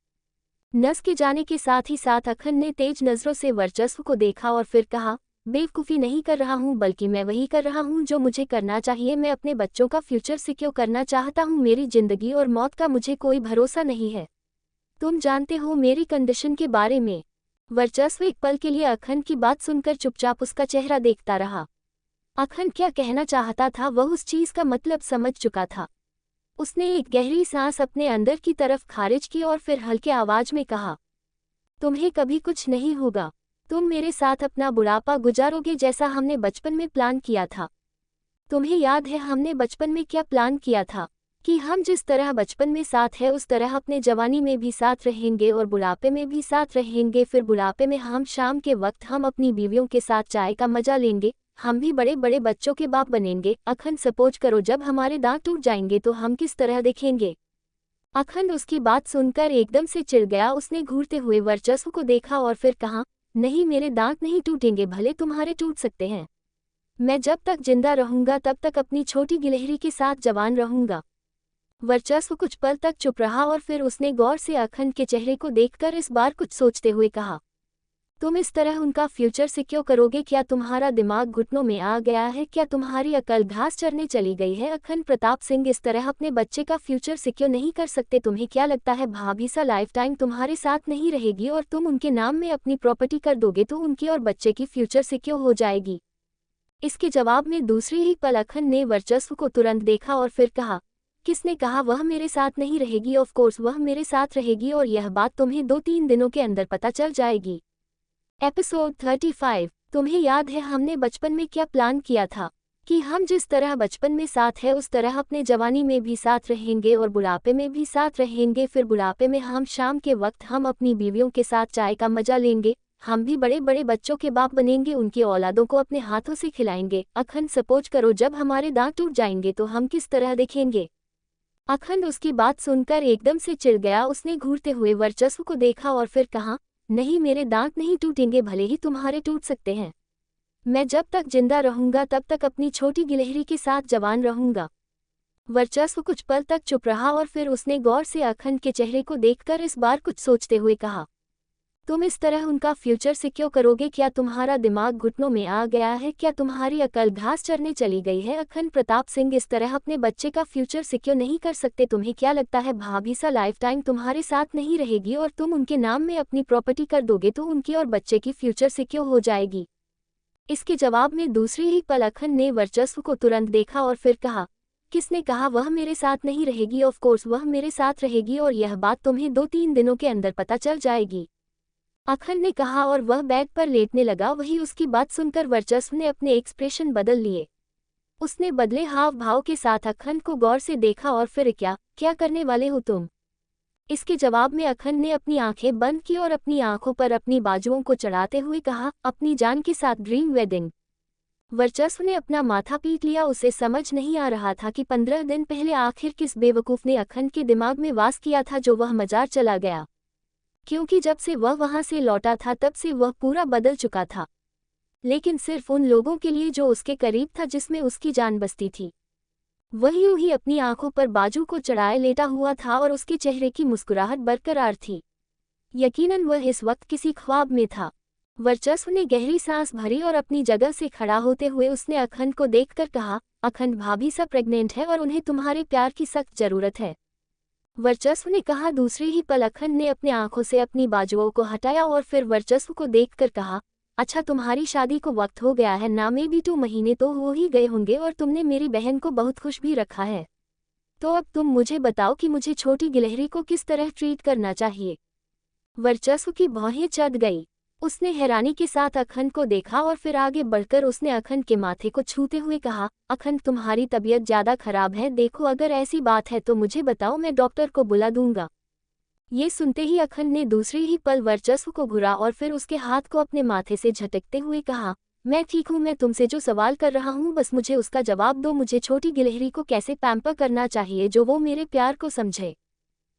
नस के जाने के साथ ही साथ अखंड ने तेज नजरों से वर्चस्व को देखा और फिर कहा, बेवकूफ़ी नहीं कर रहा हूँ, बल्कि मैं वही कर रहा हूँ जो मुझे करना चाहिए। मैं अपने बच्चों का फ्यूचर सिक्योर करना चाहता हूँ। मेरी जिंदगी और मौत का मुझे कोई भरोसा नहीं है। तुम जानते हो मेरी कंडीशन के बारे में। वर्चस्व एक पल के लिए अखंड की बात सुनकर चुपचाप उसका चेहरा देखता रहा। अखंड क्या कहना चाहता था वह उस चीज का मतलब समझ चुका था। उसने एक गहरी सांस अपने अंदर की तरफ खारिज की और फिर हल्के आवाज में कहा, तुम्हें कभी कुछ नहीं होगा, तुम मेरे साथ अपना बुढ़ापा गुजारोगे जैसा हमने बचपन में प्लान किया था। तुम्हें याद है हमने बचपन में क्या प्लान किया था, कि हम जिस तरह बचपन में साथ है उस तरह अपने जवानी में भी साथ रहेंगे और बुढ़ापे में भी साथ रहेंगे। फिर बुढ़ापे में हम शाम के वक्त हम अपनी बीवियों के साथ चाय का मजा लेंगे, हम भी बड़े बड़े बच्चों के बाप बनेंगे। अखंड सपोज करो जब हमारे दांत टूट जाएंगे तो हम किस तरह दिखेंगे। अखंड उसकी बात सुनकर एकदम से चिढ़ गया। उसने घूरते हुए वर्चस्व को देखा और फिर कहा, नहीं मेरे दांत नहीं टूटेंगे, भले तुम्हारे टूट सकते हैं। मैं जब तक जिंदा रहूंगा तब तक अपनी छोटी गिलहरी के साथ जवान रहूंगा। वर्चस्व कुछ पल तक चुप रहा और फिर उसने गौर से अखंड के चेहरे को देखकर इस बार कुछ सोचते हुए कहा, तुम इस तरह उनका फ्यूचर सिक्योर करोगे? क्या तुम्हारा दिमाग घुटनों में आ गया है? क्या तुम्हारी अकल घास चरने चली गई है? अखंड प्रताप सिंह इस तरह अपने बच्चे का फ्यूचर सिक्योर नहीं कर सकते। तुम्हें क्या लगता है भाभी सा लाइफ टाइम तुम्हारे साथ नहीं रहेगी और तुम उनके नाम में अपनी प्रॉपर्टी कर दोगे तो उनकी और बच्चे की फ्यूचर सिक्योर हो जाएगी? इसके जवाब में दूसरी ही पल अखंड ने वर्चस्व को तुरंत देखा और फिर कहा, किसने कहा वह मेरे साथ नहीं रहेगी? ऑफ कोर्स वह मेरे साथ रहेगी और यह बात तुम्हें 2-3 दिनों के अंदर पता चल जाएगी। एपिसोड 35। तुम्हें याद है हमने बचपन में क्या प्लान किया था, कि हम जिस तरह बचपन में साथ है उस तरह अपने जवानी में भी साथ रहेंगे और बुढ़ापे में भी साथ रहेंगे। फिर बुढ़ापे में हम शाम के वक्त हम अपनी बीवियों के साथ चाय का मजा लेंगे, हम भी बड़े बड़े बच्चों के बाप बनेंगे, उनकी औलादों को अपने हाथों से खिलाएंगे। अखंड सपोज करो जब हमारे दांत टूट जाएंगे तो हम किस तरह दिखेंगे। अखंड उसकी बात सुनकर एकदम से चिढ़ गया। उसने घूरते हुए वर्चस्व को देखा और फिर कहा, नहीं, मेरे दांत नहीं टूटेंगे, भले ही तुम्हारे टूट सकते हैं। मैं जब तक जिंदा रहूंगा तब तक अपनी छोटी गिलहरी के साथ जवान रहूंगा। वर्चस्व कुछ पल तक चुप रहा और फिर उसने गौर से अखंड के चेहरे को देखकर इस बार कुछ सोचते हुए कहा, तुम इस तरह उनका फ्यूचर सिक्योर करोगे? क्या तुम्हारा दिमाग घुटनों में आ गया है? क्या तुम्हारी अकल घास चरने चली गई है? अखंड प्रताप सिंह इस तरह अपने बच्चे का फ्यूचर सिक्योर नहीं कर सकते। तुम्हें क्या लगता है भाभीसा लाइफ टाइम तुम्हारे साथ नहीं रहेगी और तुम उनके नाम में अपनी प्रॉपर्टी कर दोगे तो उनकी और बच्चे की फ्यूचर सिक्योर हो जाएगी? इसके जवाब में दूसरी ही पल अखंड ने वर्चस्व को तुरंत देखा और फिर कहा, किसने कहा वह मेरे साथ नहीं रहेगी? ऑफ कोर्स वह मेरे साथ रहेगी और यह बात तुम्हें 2-3 दिनों के अंदर पता चल जाएगी, अखंड ने कहा और वह बेड पर लेटने लगा। वही उसकी बात सुनकर वर्चस्व ने अपने एक्सप्रेशन बदल लिए। उसने बदले हाव भाव के साथ अखंड को गौर से देखा और फिर क्या क्या करने वाले हो तुम? इसके जवाब में अखंड ने अपनी आंखें बंद की और अपनी आंखों पर अपनी बाजुओं को चढ़ाते हुए कहा, अपनी जान के साथ ड्रीम वेडिंग। वर्चस्व ने अपना माथा पीट लिया। उसे समझ नहीं आ रहा था कि 15 दिन पहले आखिर किस बेवकूफ़ ने अखंड के दिमाग में वास किया था जो वह मजार चला गया, क्योंकि जब से वह वहां से लौटा था तब से वह पूरा बदल चुका था, लेकिन सिर्फ उन लोगों के लिए जो उसके करीब था, जिसमें उसकी जान बसती थी। वह यूं ही अपनी आंखों पर बाजू को चढ़ाए लेटा हुआ था और उसके चेहरे की मुस्कुराहट बरकरार थी। यकीनन वह इस वक्त किसी ख्वाब में था। वर्चस्व ने गहरी सांस भरी और अपनी जगह से खड़ा होते हुए उसने अखंड को देखकर कहा, अखंड, भाभीसा प्रेग्नेंट है और उन्हें तुम्हारे प्यार की सख्त जरूरत है। वर्चस्व ने कहा। दूसरी ही पल अखंड ने अपनी आंखों से अपनी बाजुओं को हटाया और फिर वर्चस्व को देखकर कहा, अच्छा, तुम्हारी शादी को वक्त हो गया है ना? में भी 2 महीने तो हो ही गए होंगे और तुमने मेरी बहन को बहुत खुश भी रखा है। तो अब तुम मुझे बताओ कि मुझे छोटी गिलहरी को किस तरह ट्रीट करना चाहिए? वर्चस्व की भौहें चढ़ गई। उसने हैरानी के साथ अखंड को देखा और फिर आगे बढ़कर उसने अखंड के माथे को छूते हुए कहा, अखंड, तुम्हारी तबीयत ज़्यादा खराब है। देखो, अगर ऐसी बात है तो मुझे बताओ, मैं डॉक्टर को बुला दूंगा। ये सुनते ही अखंड ने दूसरी ही पल वर्चस्व को घुरा और फिर उसके हाथ को अपने माथे से झटकते हुए कहा, मैं ठीक हूँ। मैं तुमसे जो सवाल कर रहा हूँ बस मुझे उसका जवाब दो। मुझे छोटी गिलहरी को कैसे पैम्पर करना चाहिए जो वो मेरे प्यार को समझे,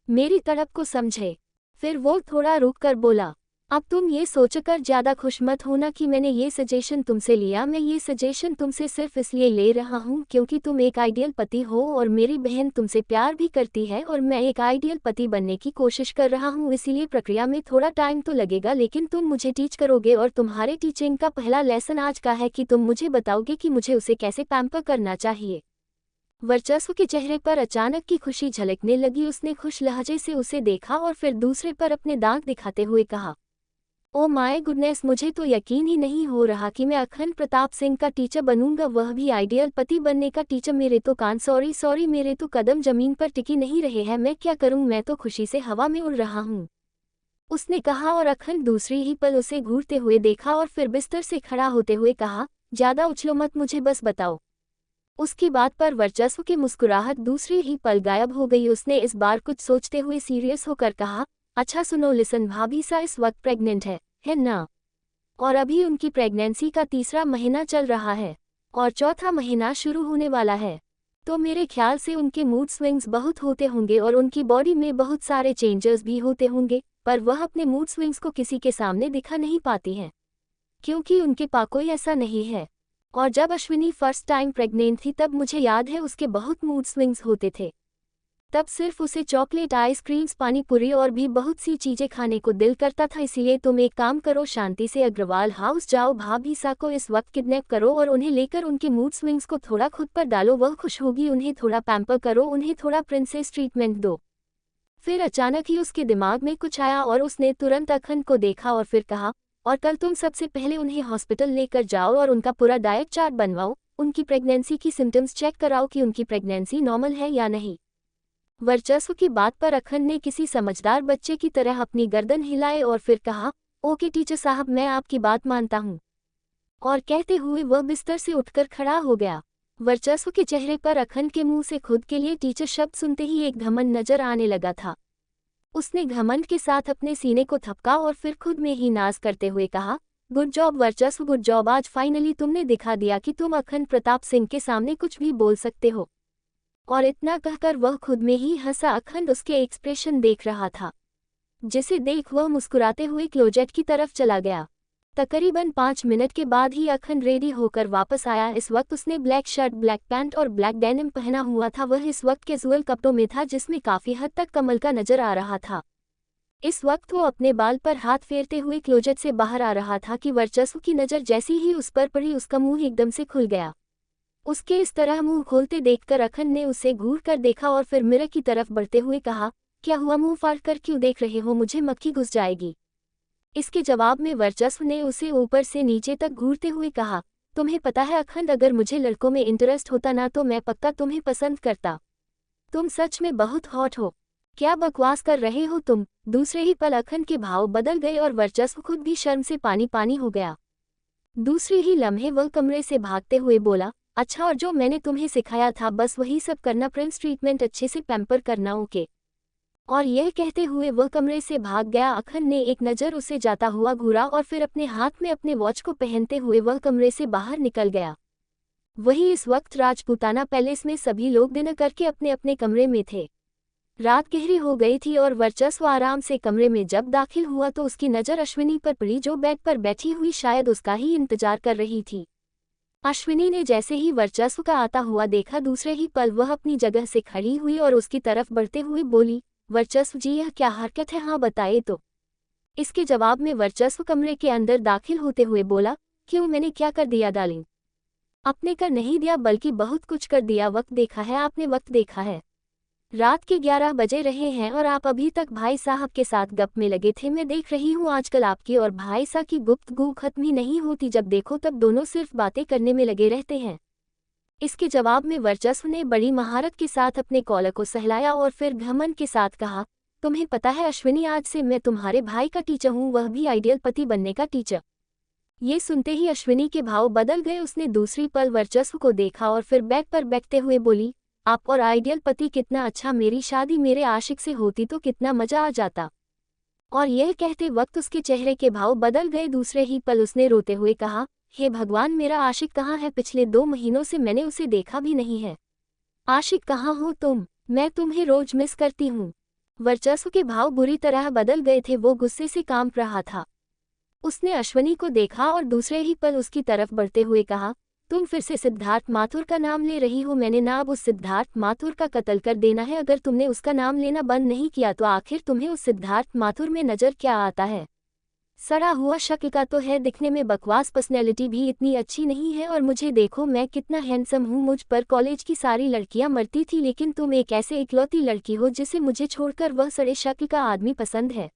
मेरी तड़प को समझे? फिर वो थोड़ा रुक कर बोला, अब तुम ये सोचकर ज़्यादा खुश मत होना कि मैंने ये सजेशन तुमसे लिया। मैं ये सजेशन तुमसे सिर्फ इसलिए ले रहा हूँ क्योंकि तुम एक आइडियल पति हो और मेरी बहन तुमसे प्यार भी करती है और मैं एक आइडियल पति बनने की कोशिश कर रहा हूँ। इसीलिए प्रक्रिया में थोड़ा टाइम तो लगेगा, लेकिन तुम मुझे टीच करोगे और तुम्हारे टीचिंग का पहला लेसन आज का है कि तुम मुझे बताओगे कि मुझे उसे कैसे पैम्पर करना चाहिए। वर्चस्व के चेहरे पर अचानक की खुशी झलकने लगी। उसने खुश लहजे से उसे देखा और फिर दूसरे पर अपने दांत दिखाते हुए कहा, ओ माय गुडनेस, मुझे तो यकीन ही नहीं हो रहा कि मैं अखंड प्रताप सिंह का टीचर बनूंगा, वह भी आइडियल पति बनने का टीचर। मेरे तो कान, सॉरी, मेरे तो कदम जमीन पर टिकी नहीं रहे हैं। मैं क्या करूं? मैं तो खुशी से हवा में उड़ रहा हूं, उसने कहा और अखंड दूसरी ही पल उसे घूरते हुए देखा और फिर बिस्तर से खड़ा होते हुए कहा, ज्यादा उछलो मत, मुझे बस बताओ। उसकी बात पर वर्चस्व की मुस्कुराहट दूसरी ही पल गायब हो गई। उसने इस बार कुछ सोचते हुए सीरियस होकर कहा, अच्छा सुनो, लिसन, भाभीसा इस वक्त प्रेग्नेंट है ना? और अभी उनकी प्रेगनेंसी का 3रा महीना चल रहा है और 4था महीना शुरू होने वाला है। तो मेरे ख्याल से उनके मूड स्विंग्स बहुत होते होंगे और उनकी बॉडी में बहुत सारे चेंजेस भी होते होंगे, पर वह अपने मूड स्विंग्स को किसी के सामने दिखा नहीं पाती हैं क्योंकि उनके पास कोई ऐसा नहीं है। और जब अश्विनी फर्स्ट टाइम प्रेग्नेंट थी तब मुझे याद है उसके बहुत मूड स्विंग्स होते थे। तब सिर्फ उसे चॉकलेट, आइसक्रीम्स, पानी पूरी और भी बहुत सी चीजें खाने को दिल करता था। इसलिए तुम एक काम करो, शांति से अग्रवाल हाउस जाओ, भाभीसा को इस वक्त किडनैप करो और उन्हें लेकर उनके मूड स्विंग्स को थोड़ा खुद पर डालो। वह खुश होगी, उन्हें थोड़ा पैम्पर करो, उन्हें थोड़ा प्रिंसेस ट्रीटमेंट दो। फिर अचानक ही उसके दिमाग में कुछ आया और उसने तुरंत अखंड को देखा और फिर कहा, और कल तुम सबसे पहले उन्हें हॉस्पिटल लेकर जाओ और उनका पूरा डाइट चार्ट बनवाओ, उनकी प्रेगनेंसी की सिम्टम्स चेक कराओ कि उनकी प्रेगनेंसी नॉर्मल है या नहीं। वर्चस्व की बात पर अखंड ने किसी समझदार बच्चे की तरह अपनी गर्दन हिलाए और फिर कहा, ओके टीचर साहब, मैं आपकी बात मानता हूँ। और कहते हुए वह बिस्तर से उठकर खड़ा हो गया। वर्चस्व के चेहरे पर अखंड के मुंह से खुद के लिए टीचर शब्द सुनते ही एक घमंड नजर आने लगा था। उसने घमंड के साथ अपने सीने को थपका और फिर खुद में ही नाज करते हुए कहा, गुड जॉब वर्चस्व, गुड जॉब। आज फाइनली तुमने दिखा दिया कि तुम अखंड प्रताप सिंह के सामने कुछ भी बोल सकते हो। और इतना कहकर वह खुद में ही हंसा। अखंड उसके एक्सप्रेशन देख रहा था, जिसे देख वह मुस्कुराते हुए क्लोजेट की तरफ चला गया। तकरीबन 5 मिनट के बाद ही अखंड रेडी होकर वापस आया। इस वक्त उसने ब्लैक शर्ट, ब्लैक पैंट और ब्लैक डेनिम पहना हुआ था। वह इस वक्त कैजुअल कपड़ों में था, जिसमें काफी हद तक कमल का नजर आ रहा था। इस वक्त वो अपने बाल पर हाथ फेरते हुए क्लोजेट से बाहर आ रहा था कि वर्चस्व की नज़र जैसी ही उस पर पड़ी, उसका मुंह एकदम से खुल गया। उसके इस तरह मुंह खोलते देखकर अखंड ने उसे घूर कर देखा और फिर मिरर की तरफ बढ़ते हुए कहा, क्या हुआ, मुंह फाड़ कर क्यों देख रहे हो, मुझे मक्खी घुस जाएगी। इसके जवाब में वर्चस्व ने उसे ऊपर से नीचे तक घूरते हुए कहा, तुम्हें पता है अखंड, अगर मुझे लड़कों में इंटरेस्ट होता ना तो मैं पक्का तुम्हें पसंद करता। तुम सच में बहुत हॉट हो। क्या बकवास कर रहे हो तुम। दूसरे ही पल अखंड के भाव बदल गए और वर्चस्व खुद भी शर्म से पानी पानी हो गया। दूसरे ही लम्हे वह कमरे से भागते हुए बोला, अच्छा, और जो मैंने तुम्हें सिखाया था बस वही सब करना, प्रिंस ट्रीटमेंट अच्छे से पैम्पर करना, ओके। और यह कहते हुए वह कमरे से भाग गया। अखंड ने एक नज़र उसे जाता हुआ घूरा और फिर अपने हाथ में अपने वॉच को पहनते हुए वह कमरे से बाहर निकल गया। वही इस वक्त राजपूताना पैलेस में सभी लोग डिनर करके अपने अपने कमरे में थे। रात गहरी हो गई थी और वर्चस्व आराम से कमरे में जब दाखिल हुआ तो उसकी नज़र अश्विनी पर पड़ी, जो बेड पर बैठी हुई शायद उसका ही इंतजार कर रही थी। अश्विनी ने जैसे ही वर्चस्व का आता हुआ देखा, दूसरे ही पल वह अपनी जगह से खड़ी हुई और उसकी तरफ बढ़ते हुए बोली, वर्चस्व जी, यह क्या हरकत है, हाँ बताए तो। इसके जवाब में वर्चस्व कमरे के अंदर दाखिल होते हुए बोला, क्यों, मैंने क्या कर दिया डार्लिंग। आपने कर नहीं दिया, बल्कि बहुत कुछ कर दिया। वक्त देखा है आपने, वक्त देखा है। रात के 11 बजे रहे हैं और आप अभी तक भाई साहब के साथ गप में लगे थे। मैं देख रही हूँ आजकल आपकी और भाई साहब की गुफ्तगू खत्म ही नहीं होती, जब देखो तब दोनों सिर्फ बातें करने में लगे रहते हैं। इसके जवाब में वर्चस्व ने बड़ी महारत के साथ अपने कॉलर को सहलाया और फिर घमंड के साथ कहा, तुम्हें पता है अश्विनी, आज से मैं तुम्हारे भाई का टीचर हूँ, वह भी आइडियल पति बनने का टीचर। ये सुनते ही अश्विनी के भाव बदल गए। उसने दूसरी पल वर्चस्व को देखा और फिर बेड पर बैठते हुए बोली, आप और आइडियल पति, कितना अच्छा, मेरी शादी मेरे आशिक से होती तो कितना मजा आ जाता। और यह कहते वक्त उसके चेहरे के भाव बदल गए। दूसरे ही पल उसने रोते हुए कहा, हे भगवान, मेरा आशिक कहाँ है, पिछले 2 महीनों से मैंने उसे देखा भी नहीं है। आशिक कहाँ हो तुम, मैं तुम्हें रोज मिस करती हूँ। वर्चस्व के भाव बुरी तरह बदल गए थे, वो गुस्से से कांप रहा था। उसने अश्विनी को देखा और दूसरे ही पल उसकी तरफ बढ़ते हुए कहा, तुम फिर से सिद्धार्थ माथुर का नाम ले रही हो। मैंने ना अब उस सिद्धार्थ माथुर का कत्ल कर देना है, अगर तुमने उसका नाम लेना बंद नहीं किया तो आखिर तुम्हें उस सिद्धार्थ माथुर में नजर क्या आता है। सड़ा हुआ शक्ल का तो है, दिखने में बकवास, पर्सनैलिटी भी इतनी अच्छी नहीं है। और मुझे देखो, मैं कितना हैंडसम हूँ, मुझ पर कॉलेज की सारी लड़कियां मरती थी, लेकिन तुम एक ऐसे इकलौती लड़की हो जिसे मुझे छोड़कर वह सड़े शक्ल का आदमी पसंद है,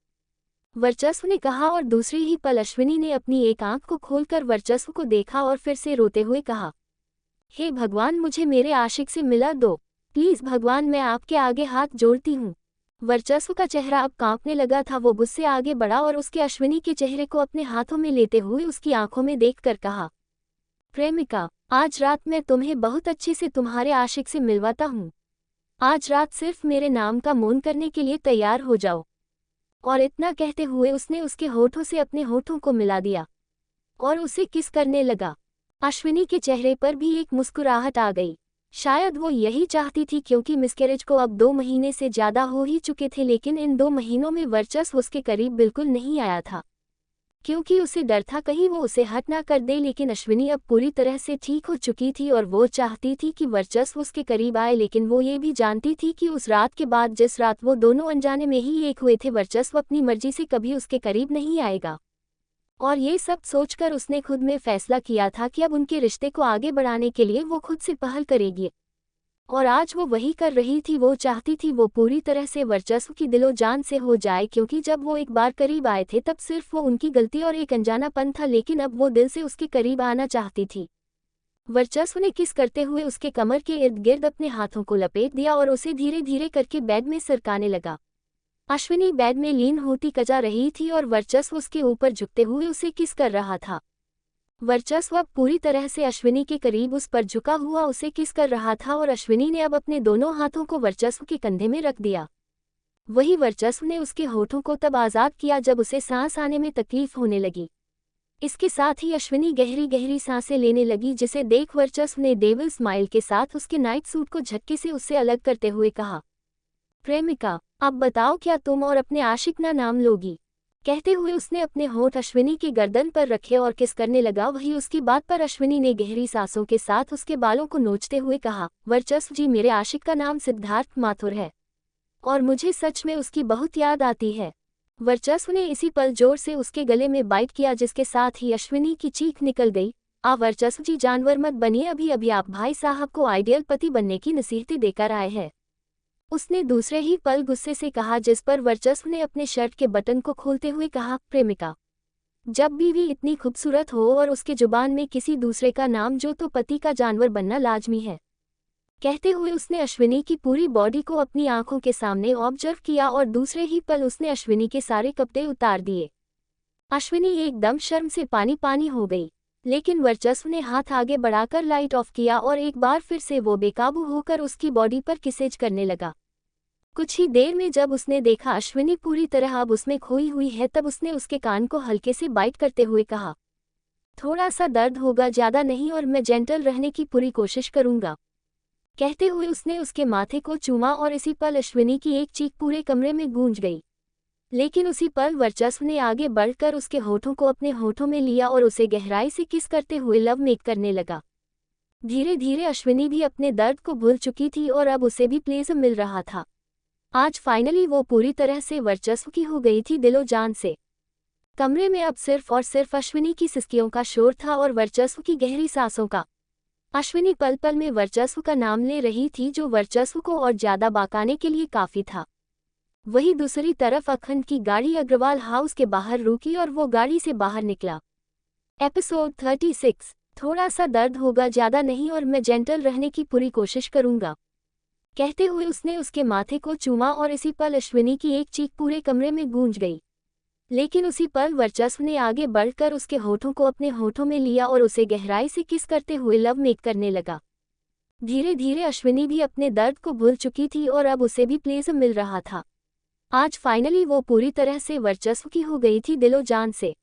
वर्चस्व ने कहा। और दूसरी ही पल अश्विनी ने अपनी एक आंख को खोलकर वर्चस्व को देखा और फिर से रोते हुए कहा, हे भगवान, मुझे मेरे आशिक से मिला दो, प्लीज भगवान, मैं आपके आगे हाथ जोड़ती हूँ। वर्चस्व का चेहरा अब कांपने लगा था। वो गुस्से आगे बढ़ा और उसके अश्विनी के चेहरे को अपने हाथों में लेते हुए उसकी आंखों में देखकर कहा, प्रेमिका, आज रात मैं तुम्हें बहुत अच्छे से तुम्हारे आशिक से मिलवाता हूँ। आज रात सिर्फ मेरे नाम का मौन करने के लिए तैयार हो जाओ। और इतना कहते हुए उसने उसके होठों से अपने होठों को मिला दिया और उसे किस करने लगा। अश्विनी के चेहरे पर भी एक मुस्कुराहट आ गई। शायद वो यही चाहती थी, क्योंकि मिसकैरेज को अब 2 महीने से ज़्यादा हो ही चुके थे, लेकिन इन 2 महीनों में वर्चस्व उसके करीब बिल्कुल नहीं आया था, क्योंकि उसे डर था कहीं वो उसे हट ना कर दे। लेकिन अश्विनी अब पूरी तरह से ठीक हो चुकी थी और वो चाहती थी कि वर्चस्व उसके करीब आए, लेकिन वो ये भी जानती थी कि उस रात के बाद, जिस रात वो दोनों अनजाने में ही एक हुए थे, वर्चस्व अपनी मर्जी से कभी उसके करीब नहीं आएगा। और ये सब सोचकर उसने खुद में फैसला किया था कि अब उनके रिश्ते को आगे बढ़ाने के लिए वो खुद से पहल करेगी। और आज वो वही कर रही थी। वो चाहती थी वो पूरी तरह से वर्चस्व की दिलो जान से हो जाए, क्योंकि जब वो एक बार करीब आए थे तब सिर्फ वो उनकी गलती और एक अनजानापन था, लेकिन अब वो दिल से उसके करीब आना चाहती थी। वर्चस्व ने किस करते हुए उसके कमर के इर्द गिर्द अपने हाथों को लपेट दिया और उसे धीरे धीरे करके बेड में सरकाने लगा। अश्विनी बेड में लीन होती कजा रही थी और वर्चस्व उसके ऊपर झुकते हुए उसे किस कर रहा था। वर्चस्व अब पूरी तरह से अश्विनी के करीब उस पर झुका हुआ उसे किस कर रहा था और अश्विनी ने अब अपने दोनों हाथों को वर्चस्व के कंधे में रख दिया। वही वर्चस्व ने उसके होठों को तब आज़ाद किया जब उसे सांस आने में तकलीफ होने लगी। इसके साथ ही अश्विनी गहरी गहरी सांसें लेने लगी, जिसे देख वर्चस्व ने डेविल स्माइल के साथ उसके नाइट सूट को झटके से उससे अलग करते हुए कहा, प्रेमिका, अब बताओ क्या तुम और अपने आशिक ना नाम लोगी? कहते हुए उसने अपने होंठ अश्विनी की गर्दन पर रखे और किस करने लगा। वही उसकी बात पर अश्विनी ने गहरी सांसों के साथ उसके बालों को नोचते हुए कहा, वर्चस्व जी, मेरे आशिक का नाम सिद्धार्थ माथुर है और मुझे सच में उसकी बहुत याद आती है। वर्चस्व ने इसी पल जोर से उसके गले में बाइट किया, जिसके साथ ही अश्विनी की चीख निकल गई। वर्चस्व जी, जानवर मत बनिए, अभी अभी आप भाई साहब को आइडियल पति बनने की नसीहतें देकर आए हैं। उसने दूसरे ही पल गुस्से से कहा, जिस पर वर्चस्व ने अपने शर्ट के बटन को खोलते हुए कहा, प्रेमिका, जब बीवी इतनी खूबसूरत हो और उसके जुबान में किसी दूसरे का नाम जो, तो पति का जानवर बनना लाजमी है। कहते हुए उसने अश्विनी की पूरी बॉडी को अपनी आंखों के सामने ऑब्जर्व किया और दूसरे ही पल उसने अश्विनी के सारे कपड़े उतार दिए। अश्विनी एकदम शर्म से पानी पानी हो गई, लेकिन वर्चस्व ने हाथ आगे बढ़ाकर लाइट ऑफ किया और एक बार फिर से वो बेकाबू होकर उसकी बॉडी पर किसेज करने लगा। कुछ ही देर में जब उसने देखा अश्विनी पूरी तरह अब उसमें खोई हुई है, तब उसने उसके कान को हल्के से बाइट करते हुए कहा, थोड़ा सा दर्द होगा, ज्यादा नहीं, और मैं जेंटल रहने की पूरी कोशिश करूंगा। कहते हुए उसने उसके माथे को चूमा और इसी पल अश्विनी की एक चीख पूरे कमरे में गूंज गई। लेकिन उसी पल वर्चस्व ने आगे बढ़कर उसके होठों को अपने होठों में लिया और उसे गहराई से किस करते हुए लव मेक करने लगा। धीरे धीरे अश्विनी भी अपने दर्द को भूल चुकी थी और अब उसे भी प्लेजर मिल रहा था। आज फाइनली वो पूरी तरह से वर्चस्व की हो गई थी, दिलो जान से। कमरे में अब सिर्फ और सिर्फ अश्विनी की सिसकियों का शोर था और वर्चस्व की गहरी सांसों का। अश्विनी पल पल में वर्चस्व का नाम ले रही थी, जो वर्चस्व को और ज्यादा बाकाने के लिए काफी था। वही दूसरी तरफ अखंड की गाड़ी अग्रवाल हाउस के बाहर रुकी और वो गाड़ी से बाहर निकला। एपिसोड 36, थोड़ा सा दर्द होगा, ज्यादा नहीं, और मैं जेंटल रहने की पूरी कोशिश करूंगा। कहते हुए उसने उसके माथे को चूमा और इसी पल अश्विनी की एक चीख पूरे कमरे में गूंज गई। लेकिन उसी पल वर्चस्व ने आगे बढ़कर उसके होठों को अपने होठों में लिया और उसे गहराई से किस करते हुए लव मेक करने लगा। धीरे धीरे अश्विनी भी अपने दर्द को भूल चुकी थी और अब उसे भी प्लेजर मिल रहा था। आज फाइनली वो पूरी तरह से वर्चस्व की हो गई थी, दिलो जान से।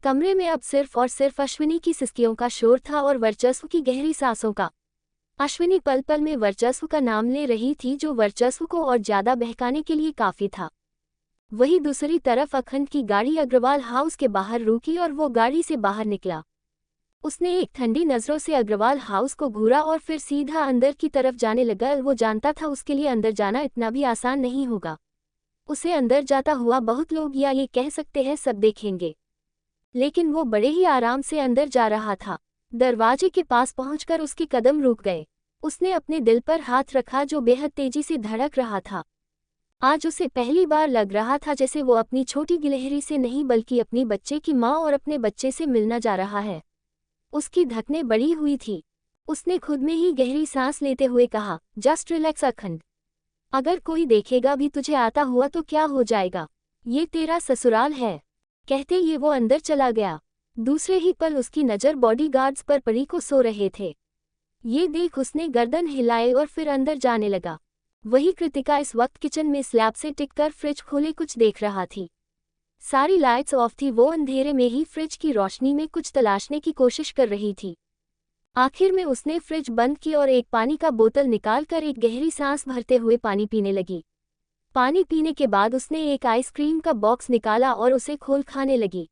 कमरे में अब सिर्फ और सिर्फ अश्विनी की सिसकियों का शोर था और वर्चस्व की गहरी सांसों का। अश्विनी पल पल में वर्चस्व का नाम ले रही थी, जो वर्चस्व को और ज्यादा बहकाने के लिए काफी था। वही दूसरी तरफ अखंड की गाड़ी अग्रवाल हाउस के बाहर रुकी और वो गाड़ी से बाहर निकला। उसने एक ठंडी नजरों से अग्रवाल हाउस को घूरा और फिर सीधा अंदर की तरफ जाने लगा। वो जानता था उसके लिए अंदर जाना इतना भी आसान नहीं होगा। उसे अंदर जाता हुआ बहुत लोग, या ये कह सकते हैं सब, देखेंगे। लेकिन वो बड़े ही आराम से अंदर जा रहा था। दरवाजे के पास पहुंचकर उसके कदम रुक गए। उसने अपने दिल पर हाथ रखा, जो बेहद तेजी से धड़क रहा था। आज उसे पहली बार लग रहा था जैसे वो अपनी छोटी गिलहरी से नहीं, बल्कि अपनी बच्चे की माँ और अपने बच्चे से मिलना जा रहा है। उसकी धड़कनें बढ़ी हुई थी। उसने खुद में ही गहरी सांस लेते हुए कहा, जस्ट रिलैक्स अखंड। अगर कोई देखेगा भी तुझे आता हुआ तो क्या हो जाएगा, ये तेरा ससुराल है। कहते ये वो अंदर चला गया। दूसरे ही पल उसकी नज़र बॉडीगार्ड्स पर परी को सो रहे थे। ये देख उसने गर्दन हिलाए और फिर अंदर जाने लगा। वही कृतिका इस वक्त किचन में स्लैब से टिककर फ्रिज खोले कुछ देख रहा थी। सारी लाइट्स ऑफ थी। वो अंधेरे में ही फ्रिज की रोशनी में कुछ तलाशने की कोशिश कर रही थी। आखिर में उसने फ्रिज बंद की और एक पानी का बोतल निकालकर एक गहरी सांस भरते हुए पानी पीने लगी। पानी पीने के बाद उसने एक आइसक्रीम का बॉक्स निकाला और उसे खोल खाने लगी।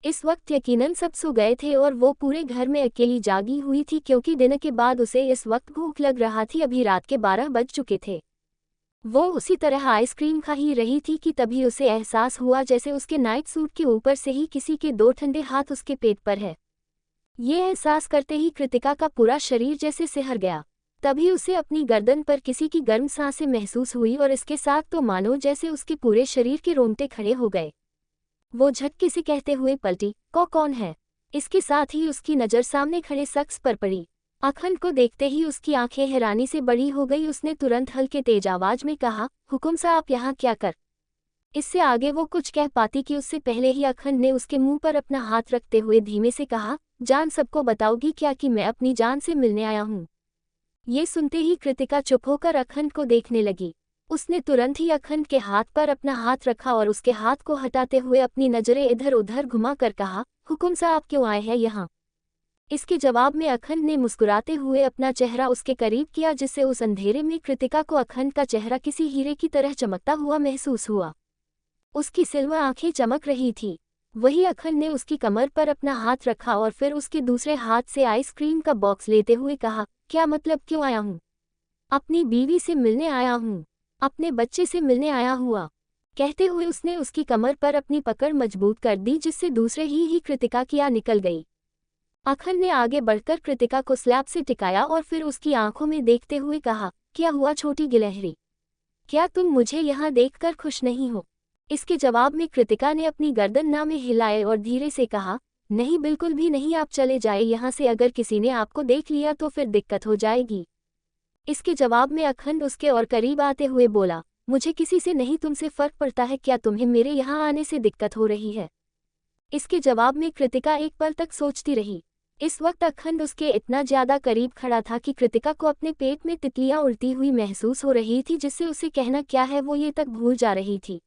इस वक्त यकीनन सब सो गए थे और वो पूरे घर में अकेली जागी हुई थी, क्योंकि डिनर के बाद उसे इस वक्त भूख लग रहा थी। अभी रात के 12 बज चुके थे। वो उसी तरह आइसक्रीम खा ही रही थी कि तभी उसे एहसास हुआ जैसे उसके नाइट सूट के ऊपर से ही किसी के 2 ठंडे हाथ उसके पेट पर है। ये एहसास करते ही कृतिका का पूरा शरीर जैसे सिहर गया। तभी उसे अपनी गर्दन पर किसी की गर्म सांसें महसूस हुई और इसके साथ तो मानो जैसे उसके पूरे शरीर के रोंगटे खड़े हो गए। वो झटके से कहते हुए पलटी, कौन है? इसके साथ ही उसकी नज़र सामने खड़े शख्स पर पड़ी। अखंड को देखते ही उसकी आंखें हैरानी से बड़ी हो गई। उसने तुरंत हल्के तेज आवाज में कहा, हुकुम सा आप यहाँ क्या कर? इससे आगे वो कुछ कह पाती कि उससे पहले ही अखंड ने उसके मुंह पर अपना हाथ रखते हुए धीमे से कहा, जान सबको बताओगी क्या कि मैं अपनी जान से मिलने आया हूँ? ये सुनते ही कृतिका चुप होकर अखंड को देखने लगी। उसने तुरंत ही अखंड के हाथ पर अपना हाथ रखा और उसके हाथ को हटाते हुए अपनी नजरें इधर उधर घुमा कर कहा, हुकुम सा आप क्यों आए हैं यहाँ? इसके जवाब में अखंड ने मुस्कुराते हुए अपना चेहरा उसके करीब किया, जिससे उस अंधेरे में कृतिका को अखंड का चेहरा किसी हीरे की तरह चमकता हुआ महसूस हुआ। उसकी सिल्वर आंखें चमक रही थी। वही अखंड ने उसकी कमर पर अपना हाथ रखा और फिर उसके दूसरे हाथ से आइसक्रीम का बॉक्स लेते हुए कहा, क्या मतलब क्यों आया हूँ? अपनी बीवी से मिलने आया हूँ, अपने बच्चे से मिलने आया हुआ। कहते हुए उसने उसकी कमर पर अपनी पकड़ मजबूत कर दी, जिससे दूसरे ही कृतिका की आ निकल गई। अखंड ने आगे बढ़कर कृतिका को स्लैब से टिकाया और फिर उसकी आंखों में देखते हुए कहा, क्या हुआ छोटी गिलहरी? क्या तुम मुझे यहाँ देखकर खुश नहीं हो? इसके जवाब में कृतिका ने अपनी गर्दन ना में हिलाए और धीरे से कहा, नहीं बिल्कुल भी नहीं, आप चले जाए यहाँ से, अगर किसी ने आपको देख लिया तो फिर दिक्कत हो जाएगी। इसके जवाब में अखंड उसके और करीब आते हुए बोला, मुझे किसी से नहीं तुमसे फर्क पड़ता है, क्या तुम्हें मेरे यहाँ आने से दिक्कत हो रही है? इसके जवाब में कृतिका एक पल तक सोचती रही। इस वक्त अखंड उसके इतना ज्यादा करीब खड़ा था कि कृतिका को अपने पेट में तितलियां उड़ती हुई महसूस हो रही थी, जिससे उसे कहना क्या है वो ये तक भूल जा रही थी।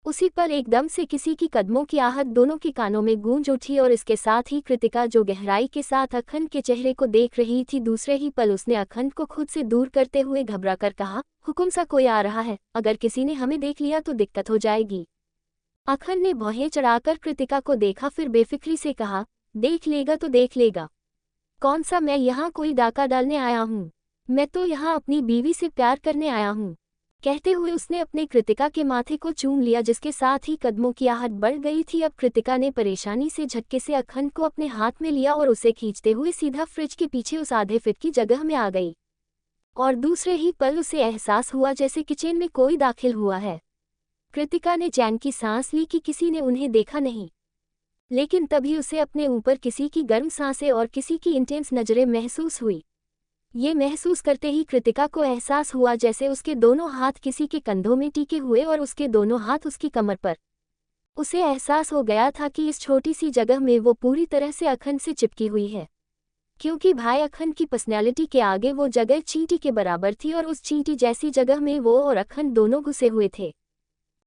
उसी पर एकदम से किसी की कदमों की आहट दोनों के कानों में गूंज उठी और इसके साथ ही कृतिका जो गहराई के साथ अखंड के चेहरे को देख रही थी, दूसरे ही पल उसने अखंड को खुद से दूर करते हुए घबरा कर कहा, हुकुम सा कोई आ रहा है, अगर किसी ने हमें देख लिया तो दिक्कत हो जाएगी। अखंड ने भौहें चढ़ाकर कृतिका को देखा, फिर बेफिक्री से कहा, देख लेगा तो देख लेगा। कौन सा मैं यहाँ कोई डाका डालने आया हूँ? मैं तो यहाँ अपनी बीवी से प्यार करने आया हूँ। कहते हुए उसने अपने कृतिका के माथे को चूम लिया, जिसके साथ ही कदमों की आहट बढ़ गई थी। अब कृतिका ने परेशानी से झटके से अखंड को अपने हाथ में लिया और उसे खींचते हुए सीधा फ्रिज के पीछे उस आधे फीट की जगह में आ गई। और दूसरे ही पल उसे एहसास हुआ जैसे किचन में कोई दाखिल हुआ है। कृतिका ने चैन की सांस ली कि किसी ने उन्हें देखा नहीं, लेकिन तभी उसे अपने ऊपर किसी की गर्म सांसें और किसी की इंटेंस नजरें महसूस हुई। ये महसूस करते ही कृतिका को एहसास हुआ जैसे उसके दोनों हाथ किसी के कंधों में टिके हुए और उसके दोनों हाथ उसकी कमर पर। उसे एहसास हो गया था कि इस छोटी सी जगह में वो पूरी तरह से अखंड से चिपकी हुई है, क्योंकि भाई अखंड की पर्सनैलिटी के आगे वो जगह चींटी के बराबर थी और उस चींटी जैसी जगह में वो और अखंड दोनों घुसे हुए थे।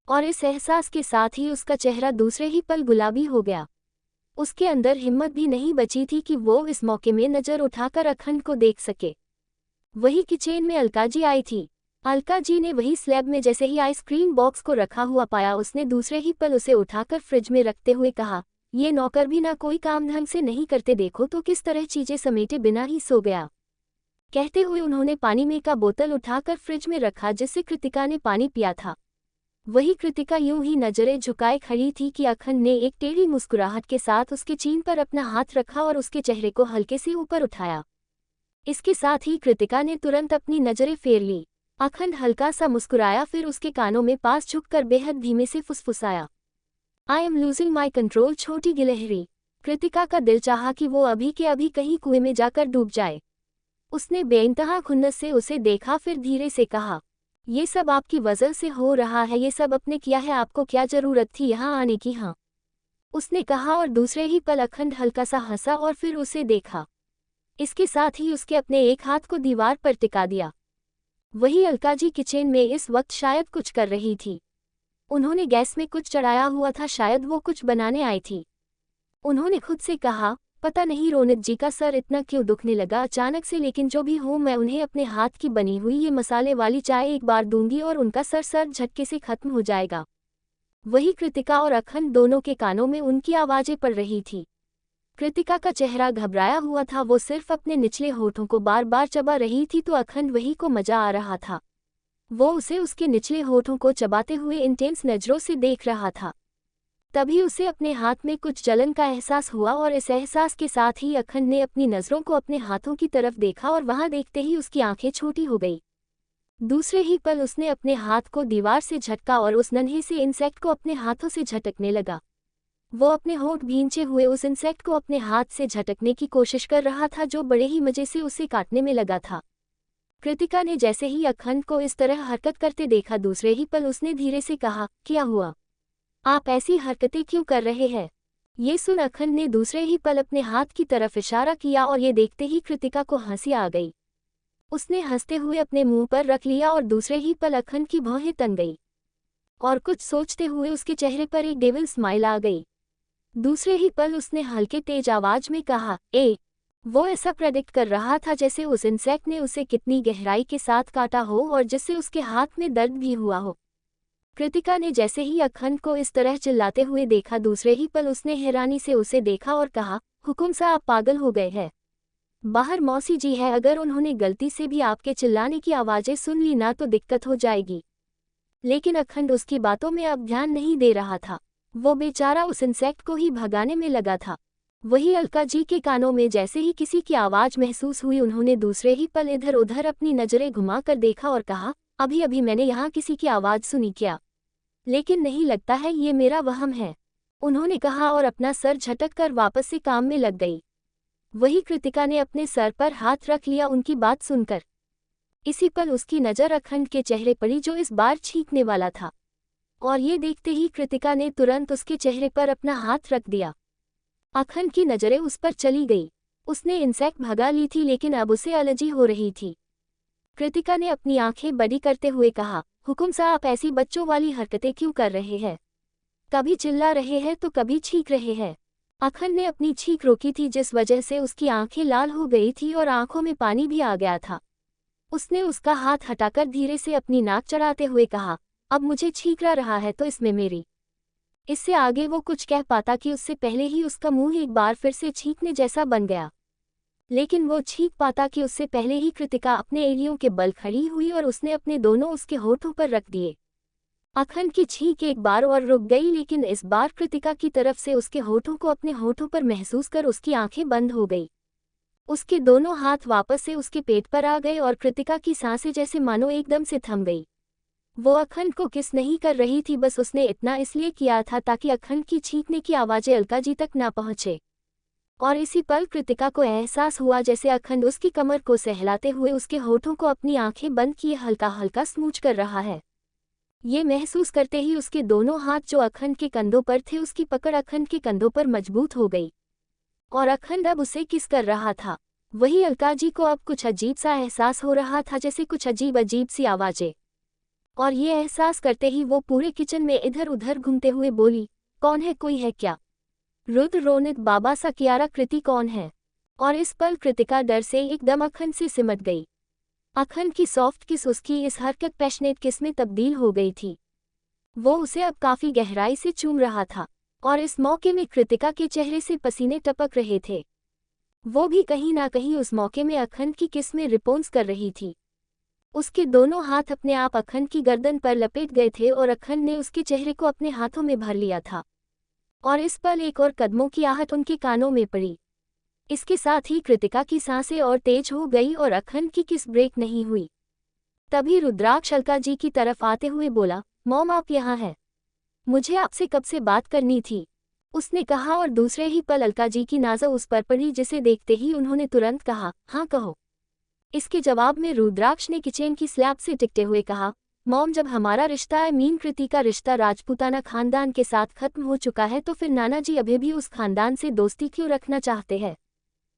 और इस एहसास के साथ ही उसका चेहरा दूसरे ही पल गुलाबी हो गया। उसके अंदर हिम्मत भी नहीं बची थी कि वो इस मौके में नजर उठाकर अखंड को देख सके। वही किचन में अलका जी आई थी। अलका जी ने वही स्लैब में जैसे ही आइसक्रीम बॉक्स को रखा हुआ पाया, उसने दूसरे ही पल उसे उठाकर फ्रिज में रखते हुए कहा, ये नौकर भी ना कोई काम ढंग से नहीं करते, देखो तो किस तरह चीजें समेटे बिना ही सो गया। कहते हुए उन्होंने पानी में का बोतल उठाकर फ्रिज में रखा, जिससे कृतिका ने पानी पिया था। वही कृतिका यूं ही नजरें झुकाए खड़ी थी कि अखंड ने एक टेढ़ी मुस्कुराहट के साथ उसके चीन पर अपना हाथ रखा और उसके चेहरे को हल्के से ऊपर उठाया। इसके साथ ही कृतिका ने तुरंत अपनी नजरें फेर ली। अखंड हल्का सा मुस्कुराया, फिर उसके कानों में पास झुककर बेहद धीमे से फुसफुसाया, I am losing my control छोटी गिलहरी। कृतिका का दिल चाहा कि वो अभी के अभी कहीं कुएं में जाकर डूब जाए। उसने बेइंतहा खुन्नस से उसे देखा, फिर धीरे से कहा, ये सब आपकी वजह से हो रहा है, ये सब अपने किया है, आपको क्या जरूरत थी यहाँ आने की? हाँ, उसने कहा और दूसरे ही पल अखंड हल्का सा हंसा और फिर उसे देखा। इसके साथ ही उसके अपने एक हाथ को दीवार पर टिका दिया। वही अलका जी किचन में इस वक्त शायद कुछ कर रही थी। उन्होंने गैस में कुछ चढ़ाया हुआ था, शायद वो कुछ बनाने आई थी। उन्होंने खुद से कहा, पता नहीं रोनित जी का सर इतना क्यों दुखने लगा अचानक से, लेकिन जो भी हो मैं उन्हें अपने हाथ की बनी हुई ये मसाले वाली चाय एक बार दूंगी और उनका सर झटके से खत्म हो जाएगा। वही कृतिका और अखंड दोनों के कानों में उनकी आवाजें पड़ रही थी। कृतिका का चेहरा घबराया हुआ था, वो सिर्फ अपने निचले होठों को बार बार चबा रही थी, तो अखंड वही को मजा आ रहा था। वो उसे उसके निचले होठों को चबाते हुए इंटेंस नजरों से देख रहा था। तभी उसे अपने हाथ में कुछ जलन का एहसास हुआ और इस एहसास के साथ ही अखंड ने अपनी नजरों को अपने हाथों की तरफ देखा और वहां देखते ही उसकी आंखें छोटी हो गई। दूसरे ही पल उसने अपने हाथ को दीवार से झटका और उस नन्हे से इंसेक्ट को अपने हाथों से झटकने लगा। वो अपने होंठ भींचे हुए उस इंसेक्ट को अपने हाथ से झटकने की कोशिश कर रहा था, जो बड़े ही मजे से उसे काटने में लगा था। कृतिका ने जैसे ही अखंड को इस तरह हरकत करते देखा, दूसरे ही पल उसने धीरे से कहा, क्या हुआ? आप ऐसी हरकतें क्यों कर रहे हैं? ये सुन अखंड ने दूसरे ही पल अपने हाथ की तरफ इशारा किया और ये देखते ही कृतिका को हंसी आ गई। उसने हंसते हुए अपने मुंह पर रख लिया और दूसरे ही पल अखंड की भौहें तन गई और कुछ सोचते हुए उसके चेहरे पर एक डेविल स्माइल आ गई। दूसरे ही पल उसने हल्के तेज आवाज में कहा, वो ऐसा प्रेडिक्ट कर रहा था जैसे उस इंसेक्ट ने उसे कितनी गहराई के साथ काटा हो और जिससे उसके हाथ में दर्द भी हुआ हो। कृतिका ने जैसे ही अखंड को इस तरह चिल्लाते हुए देखा, दूसरे ही पल उसने हैरानी से उसे देखा और कहा, हुकुम सा आप पागल हो गए हैं। बाहर मौसी जी है, अगर उन्होंने गलती से भी आपके चिल्लाने की आवाजें सुन ली ना तो दिक्कत हो जाएगी। लेकिन अखंड उसकी बातों में अब ध्यान नहीं दे रहा था। वो बेचारा उस इंसेक्ट को ही भगाने में लगा था। वही अलका जी के कानों में जैसे ही किसी की आवाज महसूस हुई, उन्होंने दूसरे ही पल इधर उधर अपनी नजरें घुमाकर देखा और कहा, अभी अभी मैंने यहाँ किसी की आवाज सुनी क्या? लेकिन नहीं लगता है, ये मेरा वहम है, उन्होंने कहा और अपना सर झटक कर वापस से काम में लग गई। वही कृतिका ने अपने सर पर हाथ रख लिया उनकी बात सुनकर। इसी पल उसकी नज़र अखंड के चेहरे पड़ी जो इस बार छींकने वाला था, और ये देखते ही कृतिका ने तुरंत उसके चेहरे पर अपना हाथ रख दिया। अखंड की नज़रें उस पर चली गई। उसने इंसेक्ट भगा ली थी लेकिन अब उसे एलर्जी हो रही थी। कृतिका ने अपनी आंखें बड़ी करते हुए कहा, हुकुम साहब आप ऐसी बच्चों वाली हरकतें क्यों कर रहे हैं? कभी चिल्ला रहे हैं तो कभी छींक रहे हैं। अखंड ने अपनी छींक रोकी थी जिस वजह से उसकी आंखें लाल हो गई थी और आंखों में पानी भी आ गया था। उसने उसका हाथ हटाकर धीरे से अपनी नाक चढ़ाते हुए कहा, अब मुझे छींक रहा है तो इसमें मेरी। इससे आगे वो कुछ कह पाता कि उससे पहले ही उसका मुंह एक बार फिर से छींकने जैसा बन गया। लेकिन वो छींक पाता कि उससे पहले ही कृतिका अपने एड़ियों के बल खड़ी हुई और उसने अपने दोनों उसके होठों पर रख दिए। अखंड की छींक एक बार और रुक गई, लेकिन इस बार कृतिका की तरफ से उसके होठों को अपने होठों पर महसूस कर उसकी आंखें बंद हो गई। उसके दोनों हाथ वापस से उसके पेट पर आ गए और कृतिका की सांसें जैसे मानो एकदम से थम गई। वो अखंड को किस नहीं कर रही थी, बस उसने इतना इसलिए किया था ताकि अखंड की छींकने की आवाजें अलका जी तक ना पहुंचे। और इसी पल कृतिका को एहसास हुआ जैसे अखंड उसकी कमर को सहलाते हुए उसके होठों को अपनी आंखें बंद किए हल्का हल्का स्मूच कर रहा है। ये महसूस करते ही उसके दोनों हाथ जो अखंड के कंधों पर थे, उसकी पकड़ अखंड के कंधों पर मजबूत हो गई और अखंड अब उसे किस कर रहा था। वही अलका जी को अब कुछ अजीब सा एहसास हो रहा था, जैसे कुछ अजीब अजीब सी आवाजें। और ये एहसास करते ही वो पूरे किचन में इधर उधर घूमते हुए बोली, कौन है, कोई है क्या? रुद्र, रोनित, बाबा सा, कियारा, कृति कौन है? और इस पल कृतिका डर से एकदम अखंड से सिमट गई। अखंड की सॉफ्ट किस उसकी इस हरकत पैशनेट किस में तब्दील हो गई थी। वो उसे अब काफी गहराई से चूम रहा था और इस मौके में कृतिका के चेहरे से पसीने टपक रहे थे। वो भी कहीं ना कहीं उस मौके में अखंड की किस में रिस्पॉन्स कर रही थी। उसके दोनों हाथ अपने आप अखंड की गर्दन पर लपेट गए थे और अखंड ने उसके चेहरे को अपने हाथों में भर लिया था। और इस पल एक और कदमों की आहट उनके कानों में पड़ी। इसके साथ ही कृतिका की सांसें और तेज हो गई और अखंड की किस ब्रेक नहीं हुई। तभी रुद्राक्ष अलका जी की तरफ आते हुए बोला, मॉम आप यहाँ हैं, मुझे आपसे कब से बात करनी थी, उसने कहा। और दूसरे ही पल अलका जी की नजर उस पर पड़ी, जिसे देखते ही उन्होंने तुरंत कहा, हाँ कहो। इसके जवाब में रुद्राक्ष ने किचन की स्लैब से टिकते हुए कहा, मॉम जब हमारा रिश्ता मीन कृति का रिश्ता राजपूताना खानदान के साथ खत्म हो चुका है तो फिर नाना जी अभी भी उस खानदान से दोस्ती क्यों रखना चाहते हैं?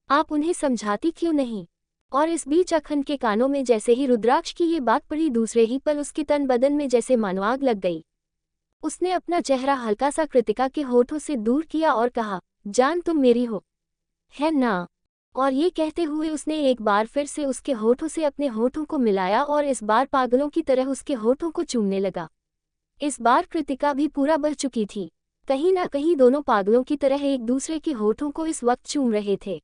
आप उन्हें समझाती क्यों नहीं? और इस बीच अखंड के कानों में जैसे ही रुद्राक्ष की ये बात पड़ी, दूसरे ही पल उसके तन बदन में जैसे मानो आग लग गई। उसने अपना चेहरा हल्का सा कृतिका के होठों से दूर किया और कहा, जान तुम मेरी हो, है ना? और ये कहते हुए उसने एक बार फिर से उसके होठों से अपने होठों को मिलाया और इस बार पागलों की तरह उसके होठों को चूमने लगा। इस बार कृतिका भी पूरा बह चुकी थी। कहीं ना कहीं दोनों पागलों की तरह एक दूसरे के होठों को इस वक्त चूम रहे थे।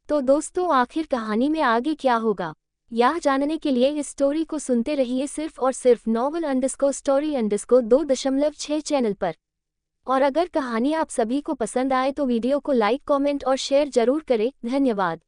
तो दोस्तों, आखिर कहानी में आगे क्या होगा, यह जानने के लिए इस स्टोरी को सुनते रहिए सिर्फ और सिर्फ novel_story_2.6 चैनल पर। और अगर कहानी आप सभी को पसंद आए तो वीडियो को लाइक, कमेंट और शेयर जरूर करें। धन्यवाद।